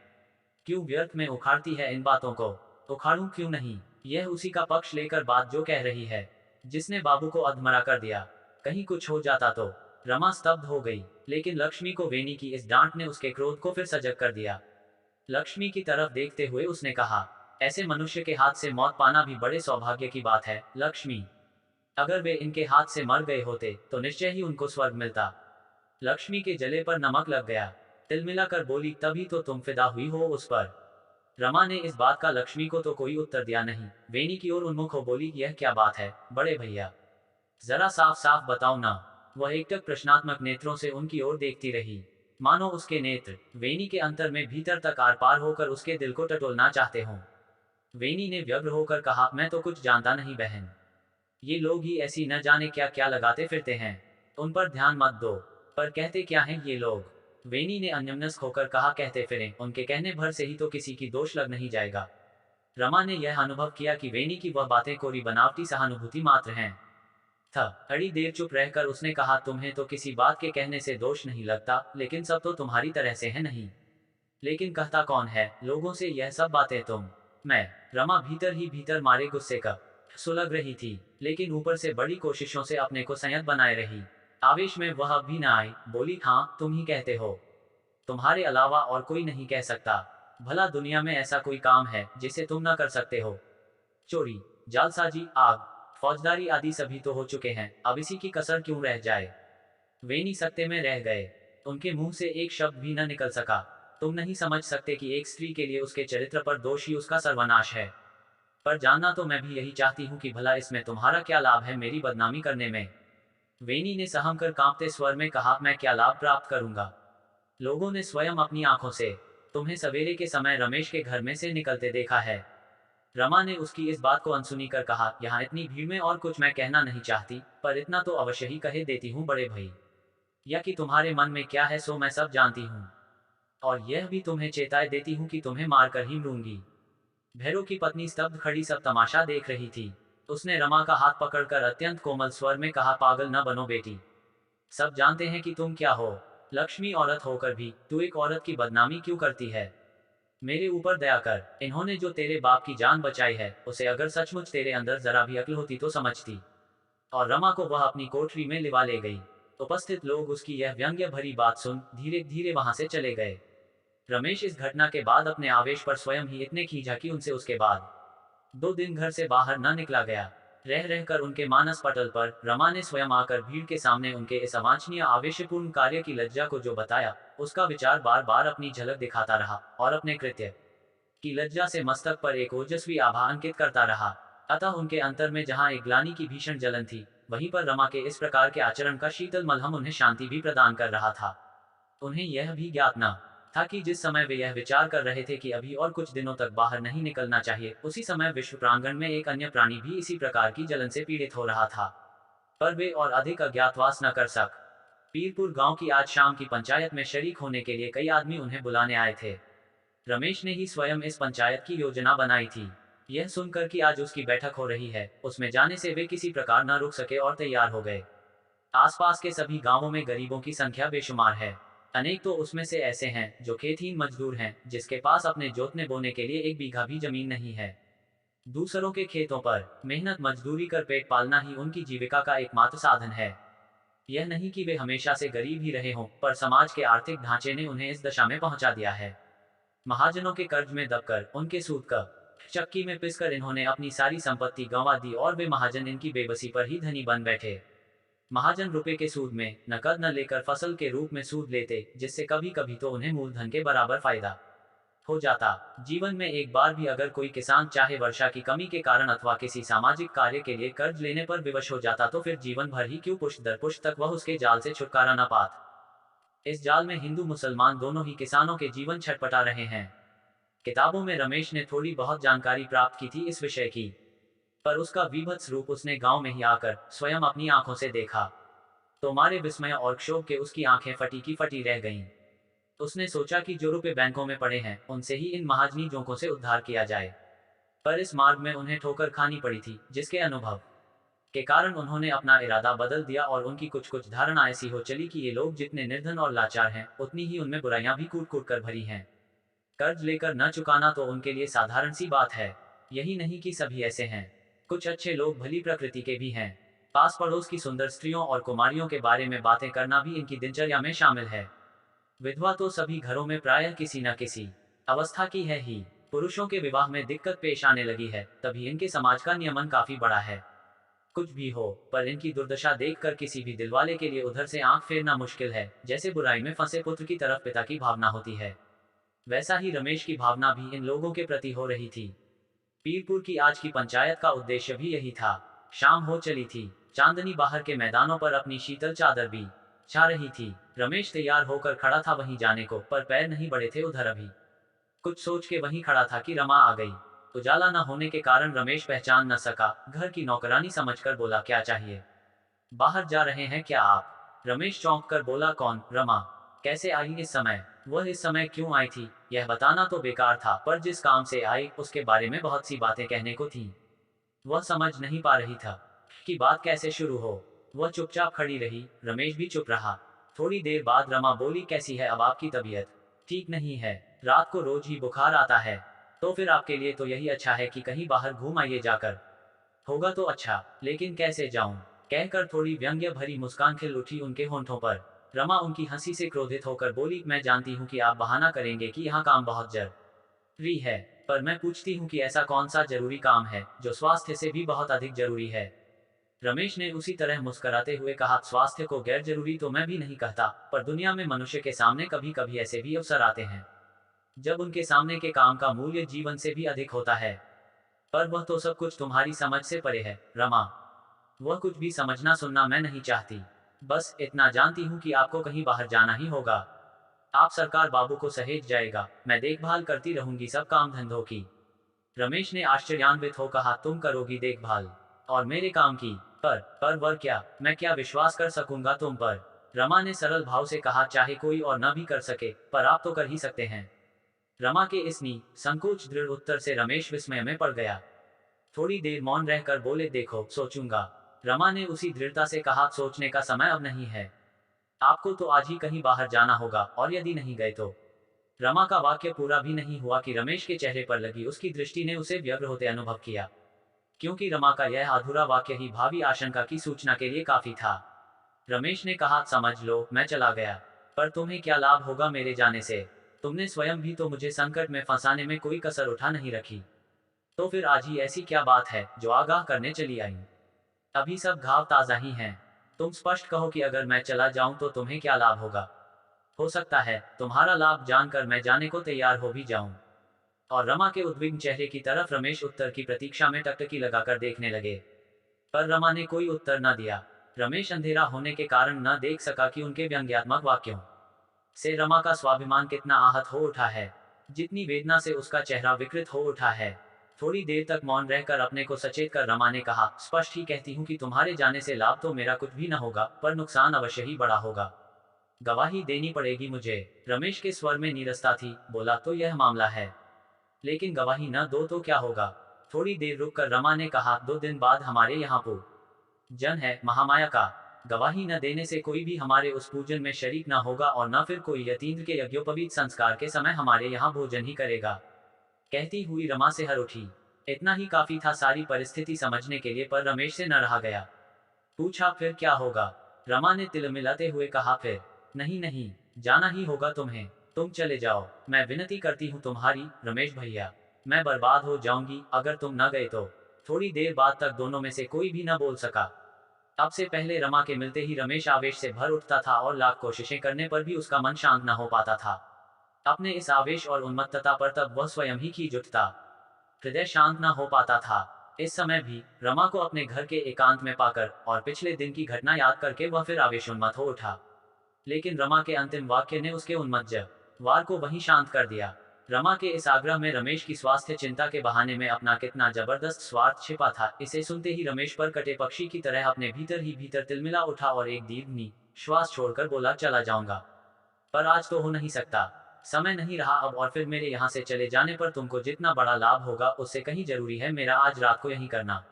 क्यों व्यर्थ में उखाड़ती है इन बातों को? उखाड़ूं क्यों नहीं, यह उसी का पक्ष लेकर बात जो कह रही है, जिसने बाबू को अधमरा कर दिया। कहीं कुछ हो जाता तो। रमा स्तब्ध हो गई, लेकिन लक्ष्मी को वेनी की इस डांट ने उसके क्रोध को फिर सजग कर दिया। लक्ष्मी की तरफ देखते हुए उसने कहा, ऐसे मनुष्य के हाथ से मौत पाना भी बड़े सौभाग्य की बात है, लक्ष्मी। अगर वे इनके हाथ से मर गए होते तो निश्चय ही उनको स्वर्ग मिलता। लक्ष्मी के जले पर नमक लग गया। तिलमिला कर बोली, तभी तो तुम फिदा हुई हो उस पर। रमा ने इस बात का लक्ष्मी को तो कोई उत्तर दिया नहीं। वेनी की ओर उन्मुख हो बोली, यह क्या बात है बड़े भैया, जरा साफ साफ बताओ ना। वह एकटक प्रश्नात्मक नेत्रों से उनकी ओर देखती रही, मानो उसके नेत्र वेनी के अंतर में भीतर तक आर पार होकर उसके दिल को टटोलना चाहते हों। वेनी ने व्यग्र होकर कहा, मैं तो कुछ जानता नहीं बहन। ये लोग ही ऐसी न जाने क्या क्या लगाते फिरते हैं, उन पर ध्यान मत दो। पर कहते क्या हैं ये लोग? वेनी ने अन्यमनस्क होकर कहा, कहते फिरें, उनके कहने भर से ही तो किसी की दोष लग नहीं जाएगा। रमा ने यह अनुभव किया कि वेनी की वह बातें कोरी बनावटी सहानुभूति मात्र हैं। था अड़ी देर चुप रहकर उसने कहा, तुम्हें तो किसी बात के कहने से दोष नहीं लगता, लेकिन सब तो तुम्हारी तरह से है नहीं। लेकिन कहता कौन है लोगों से यह सब बातें तुम? मैं। रमा भीतर ही भीतर मारे गुस्से का सुलग रही थी, लेकिन ऊपर से बड़ी कोशिशों से अपने को संयत बनाए रही। आवेश में वह अब भी न आई, बोली, हाँ तुम ही कहते हो, तुम्हारे अलावा और कोई नहीं कह सकता। भला दुनिया में ऐसा कोई काम है जिसे तुम न कर सकते हो? चोरी, जालसाजी, आग, फौजदारी आदि सभी तो हो चुके हैं, अब इसी की कसर क्यों रह जाए? वेनी सकते में रह गए। उनके मुंह से एक शब्द भी न निकल सका। तुम नहीं समझ सकते कि एक स्त्री के लिए उसके चरित्र पर दोष ही उसका सर्वनाश है। पर जानना तो मैं भी यही चाहती हूँ कि भला इसमें तुम्हारा क्या लाभ है मेरी बदनामी करने में? वेनी ने सहम कर कांपते स्वर में कहा, मैं क्या लाभ प्राप्त करूंगा? लोगों ने स्वयं अपनी आंखों से तुम्हें सवेरे के समय रमेश के घर में से निकलते देखा है। रमा ने उसकी इस बात को अनसुनी कर कहा, यहाँ इतनी भीड़ में और कुछ मैं कहना नहीं चाहती, पर इतना तो अवश्य ही कहे देती हूँ बड़े भाई, या कि तुम्हारे मन में क्या है सो मैं सब जानती हूँ, और यह भी तुम्हें चेताए देती हूँ कि तुम्हें मारकर ही मरूंगी। भैरव की पत्नी स्तब्ध खड़ी सब तमाशा देख रही थी। उसने रमा का हाथ पकड़कर अत्यंत कोमल स्वर में कहा, पागल न बनो बेटी, सब जानते हैं कि तुम क्या हो। लक्ष्मी औरत होकर भी तू एक औरत की बदनामी क्यों करती है? मेरे ऊपर दया कर, इन्होंने जो तेरे बाप की जान बचाई है, उसे अगर सचमुच तेरे अंदर जरा भी अक्ल होती तो समझती। और रमा को वह अपनी कोठरी में लिवा ले गई। उपस्थित लोग उसकी यह व्यंग्य भरी बात सुन धीरे धीरे वहां से चले गए। रमेश इस घटना के बाद अपने आवेश पर स्वयं ही इतने खींचा कि उनसे उसके बाद 2 दिन घर से बाहर न निकला गया। रह रहकर उनके मानस पटल पर रमा ने स्वयं आकर भीड़ के सामने उनके इस अवांछनीय आवेशपूर्ण कार्य की लज्जा को जो बताया, उसका विचार बार बार अपनी झलक दिखाता रहा और अपने कृत्य की लज्जा से मस्तक पर एक ओजस्वी आभा अंकित करता रहा। अतः उनके अंतर में जहां एक ग्लानि की भीषण जलन थी, वहीं पर रमा के इस प्रकार के आचरण का शीतल मलहम उन्हें शांति भी प्रदान कर रहा था। उन्हें यह भी ज्ञात न था कि जिस समय वे यह विचार कर रहे थे कि अभी और कुछ दिनों तक बाहर नहीं निकलना चाहिए, उसी समय विश्व प्रांगण में एक अन्य प्राणी भी इसी प्रकार की जलन से पीड़ित हो रहा था। पर वे और अधिक अज्ञातवास न कर सक। पीरपुर गांव की आज शाम की पंचायत में शरीक होने के लिए कई आदमी उन्हें बुलाने आए थे। रमेश ने ही स्वयं इस पंचायत की योजना बनाई थी। यह सुनकर कि आज उसकी बैठक हो रही है, उसमें जाने से वे किसी प्रकार न रुक सके और तैयार हो गए। आसपास के सभी गांवों में गरीबों की संख्या बेशुमार है। अनेक तो उसमें से ऐसे हैं जो खेतहीन मजदूर हैं, जिसके पास अपने जोतने बोने के लिए एक बीघा भी जमीन नहीं है। दूसरों के खेतों पर मेहनत मजदूरी कर पेट पालना ही उनकी जीविका का एकमात्र साधन है। यह नहीं कि वे हमेशा से गरीब ही रहे हों, पर समाज के आर्थिक ढांचे ने उन्हें इस दशा में पहुंचा दिया है। महाजनों के कर्ज में दबकर, उनके सूद का चक्की में पिसकर इन्होंने अपनी सारी संपत्ति गंवा दी और वे महाजन इनकी बेबसी पर ही धनी बन बैठे। महाजन रुपए के सूद में नकद न लेकर फसल के रूप में सूद लेते, जिससे कभी कभी तो उन्हें मूलधन के बराबर फायदा हो जाता। जीवन में एक बार भी अगर कोई किसान चाहे वर्षा की कमी के कारण अथवा किसी सामाजिक कार्य के लिए कर्ज लेने पर विवश हो जाता, तो फिर जीवन भर ही क्यों पुष्ट दर पुष्ट तक वह उसके जाल से छुटकारा न पाता। इस जाल में हिंदू मुसलमान दोनों ही किसानों के जीवन छटपटा रहे हैं। किताबों में रमेश ने थोड़ी बहुत जानकारी प्राप्त की थी इस विषय की, पर उसका विभत्स रूप उसने गांव में ही आकर स्वयं अपनी आंखों से देखा। तो मारे विस्मय और क्षोभ के उसकी आंखें फटी की फटी रह गईं। उसने सोचा कि जो रुपए बैंकों में पड़े हैं, उनसे ही इन महाजनी जोंकों से उद्धार किया जाए। पर इस मार्ग में उन्हें ठोकर खानी पड़ी थी, जिसके अनुभव के कारण उन्होंने अपना इरादा बदल दिया और उनकी कुछ कुछ धारणा ऐसी हो चली कि ये लोग जितने निर्धन और लाचार हैं, उतनी ही उनमें बुराइयां भी कूट कूट कर भरी हैं। कर्ज लेकर न चुकाना तो उनके लिए साधारण सी बात है। यही नहीं कि सभी ऐसे हैं, कुछ अच्छे लोग भली प्रकृति के भी हैं। पास पड़ोस की सुंदर स्त्रियों और कुमारियों के बारे में बातें करना भी इनकी दिनचर्या में शामिल है। विधवा तो सभी घरों में प्रायः किसी न किसी अवस्था की है ही। पुरुषों के विवाह में दिक्कत पेश आने लगी है, तभी इनके समाज का नियमन काफी बड़ा है। कुछ भी हो, पर इनकी दुर्दशा देखकर किसी भी दिलवाले के लिए उधर से आंख फेरना मुश्किल है। जैसे बुराई में फंसे पुत्र की तरफ पिता की भावना होती है, वैसा ही रमेश की भावना भी इन लोगों के प्रति हो रही थी। पीरपुर की आज की पंचायत का उद्देश्य भी यही था। शाम हो चली थी, चांदनी बाहर के मैदानों पर अपनी शीतल चादर भी छा रही थी। रमेश तैयार होकर खड़ा था वहीं जाने को, पर पैर नहीं बढ़े थे उधर अभी। कुछ सोच के वहीं खड़ा था कि रमा आ गई। उजाला न होने के कारण रमेश पहचान न सका। घर की नौकरानी समझकर बोला, क्या चाहिए? बाहर जा रहे हैं क्या आप? रमेश चौंक कर बोला, कौन? रमा कैसे आई इस समय? वह इस समय क्यों आई थी, यह बताना तो बेकार था, पर जिस काम से आई उसके बारे में बहुत सी बातें कहने को थी। वह समझ नहीं पा रही था कि बात कैसे शुरू हो। वह चुपचाप खड़ी रही, रमेश भी चुप रहा। थोड़ी देर बाद रमा बोली, कैसी है अब आपकी तबीयत? ठीक नहीं है, रात को रोज ही बुखार आता है। तो फिर आपके लिए तो यही अच्छा है कि कहीं बाहर घूम आइए जाकर। होगा तो अच्छा, लेकिन कैसे जाऊं? कहकर थोड़ी व्यंग्य भरी मुस्कान खिल उठी उनके होंठों पर। रमा उनकी हंसी से क्रोधित होकर बोली, मैं जानती हूँ कि आप बहाना करेंगे कि यहाँ काम बहुत जरूरी है, पर मैं पूछती हूँ कि ऐसा कौन सा जरूरी काम है जो स्वास्थ्य से भी बहुत अधिक जरूरी है? रमेश ने उसी तरह मुस्कुराते हुए कहा, स्वास्थ्य को गैर जरूरी तो मैं भी नहीं कहता, पर दुनिया में मनुष्य के सामने कभी कभी ऐसे भी अवसर आते हैं जब उनके सामने के काम का मूल्य जीवन से भी अधिक होता है। पर वह तो सब कुछ तुम्हारी समझ से परे है रमा। वह कुछ भी समझना सुनना मैं नहीं चाहती। बस इतना जानती हूँ कि आपको कहीं बाहर जाना ही होगा। आप सरकार बाबू को सहेज जाएगा, मैं देखभाल करती रहूंगी सब काम धंधों की। रमेश ने आश्चर्यान्वित हो कहा, तुम करोगी देखभाल? और मेरे काम की? पर वह क्या? मैं क्या विश्वास कर सकूंगा तुम पर? रमा ने सरल भाव से कहा, चाहे कोई और न भी कर सके, पर आप तो कर ही सकते हैं। रमा के इस संकोच दृढ़ उत्तर से रमेश विस्मय में पड़ गया। थोड़ी देर मौन रहकर बोले, देखो सोचूंगा। रमा ने उसी दृढ़ता से कहा, सोचने का समय अब नहीं है। आपको तो आज ही कहीं बाहर जाना होगा, और यदि नहीं गए तो। रमा का वाक्य पूरा भी नहीं हुआ कि रमेश के चेहरे पर लगी उसकी दृष्टि ने उसे व्यग्र होते अनुभव किया, क्योंकि रमा का यह अधूरा वाक्य ही भावी आशंका की सूचना के लिए काफी था। रमेश ने कहा, समझ लो मैं चला गया, पर तुम्हें क्या लाभ होगा मेरे जाने से? तुमने स्वयं भी तो मुझे संकट में फंसाने में कोई कसर उठा नहीं रखी। तो फिर आज ही ऐसी क्या बात है जो आगाह करने चली आई? अभी सब घाव ताज़ा ही हैं। तुम स्पष्ट कहो कि अगर मैं चला जाऊं तो तुम्हें क्या लाभ होगा। हो सकता है तुम्हारा लाभ जानकर मैं जाने को तैयार हो भी जाऊं। और रमा के उद्विग्न चेहरे की तरफ रमेश उत्तर की प्रतीक्षा में टकटकी लगाकर देखने लगे। पर रमा ने कोई उत्तर न दिया। रमेश अंधेरा होने के कारण न देख सका कि उनके व्यंग्यात्मक वाक्यों से रमा का स्वाभिमान कितना आहत हो उठा है, जितनी वेदना से उसका चेहरा विकृत हो उठा है। थोड़ी देर तक मौन रहकर अपने को सचेत कर रमा ने कहा, स्पष्ट ही कहती हूँ कि तुम्हारे जाने से लाभ तो मेरा कुछ भी न होगा, पर नुकसान अवश्य ही बड़ा होगा। गवाही देनी पड़ेगी मुझे। रमेश के स्वर में नीरसता थी। बोला, तो यह मामला है, लेकिन गवाही न दो तो क्या होगा। थोड़ी देर रुककर रमा ने कहा, 2 दिन बाद हमारे यहाँ पूजन है महामाया का। गवाही न देने से कोई भी हमारे उस पूजन में शरीक न होगा और न फिर कोई यतीन्द्र के यज्ञोपवीत संस्कार के समय हमारे यहाँ भोजन ही करेगा। कहती हुई रमा से हर उठी। इतना ही काफी था सारी परिस्थिति समझने के लिए, पर रमेश से न रहा गया। पूछा, फिर क्या होगा। रमा ने तिलमिलाते हुए कहा, फिर नहीं नहीं, जाना ही होगा तुम्हें। तुम चले जाओ, मैं विनती करती हूँ तुम्हारी, रमेश भैया। मैं बर्बाद हो जाऊंगी अगर तुम न गए तो। थोड़ी देर बाद तक दोनों में से कोई भी न बोल सका। अब से पहले रमा के मिलते ही रमेश आवेश से भर उठता था और लाख कोशिशें करने पर भी उसका मन शांत न हो पाता था। अपने इस आवेश और उन्मत्तता पर तब वह स्वयं ही खींच उठता। हृदय शांत न हो पाता था। इस समय भी रमा को अपने घर के एकांत में पाकर और पिछले दिन की घटना याद करके वह फिर आवेशोन्मत्त हो उठा। लेकिन रमा के अंतिम वाक्य ने उसके उन्मत्त वार को वहीं शांत कर दिया। रमा के इस आग्रह में रमेश की स्वास्थ्य चिंता के बहाने में अपना कितना जबरदस्त स्वार्थ छिपा था, इसे सुनते ही रमेश पर कटे पक्षी की तरह अपने भीतर ही भीतर तिलमिला उठा और एक दीर्घ श्वास छोड़कर बोला, चला जाऊंगा, पर आज तो हो नहीं सकता। समय नहीं रहा अब, और फिर मेरे यहाँ से चले जाने पर तुमको जितना बड़ा लाभ होगा उससे कहीं जरूरी है मेरा आज रात को यहीं करना।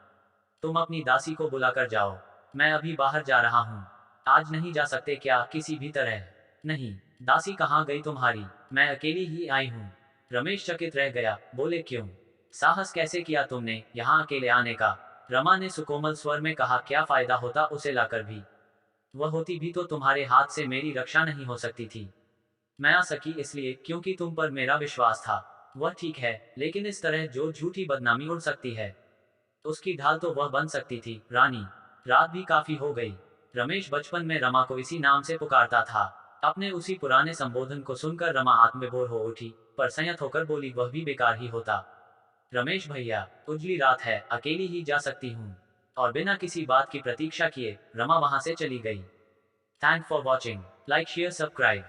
तुम अपनी दासी को बुलाकर जाओ। मैं अभी बाहर जा रहा हूँ। आज नहीं जा सकते क्या, किसी भी तरह। नहीं, दासी कहाँ गई तुम्हारी, मैं अकेली ही आई हूँ। रमेश चकित रह गया। बोले, क्यों, साहस कैसे किया तुमने यहाँ अकेले आने का। रमा ने सुकोमल स्वर में कहा, क्या फायदा होता उसे लाकर भी। वह होती भी तो तुम्हारे हाथ से मेरी रक्षा नहीं हो सकती थी। मैं आ सकी इसलिए क्योंकि तुम पर मेरा विश्वास था। वह ठीक है, लेकिन इस तरह जो झूठी बदनामी उड़ सकती है, उसकी ढाल तो वह बन सकती थी। रानी, रात भी काफी हो गई। रमेश बचपन में रमा को इसी नाम से पुकारता था। अपने उसी पुराने संबोधन को सुनकर रमा आत्मविभोर हो उठी, पर संयत होकर बोली, वह भी बेकार ही होता। रमेश भैया, उजली रात है, अकेली ही जा सकती हूँ। और बिना किसी बात की प्रतीक्षा किए रमा वहां से चली गई। Thank for watching. Like share subscribe.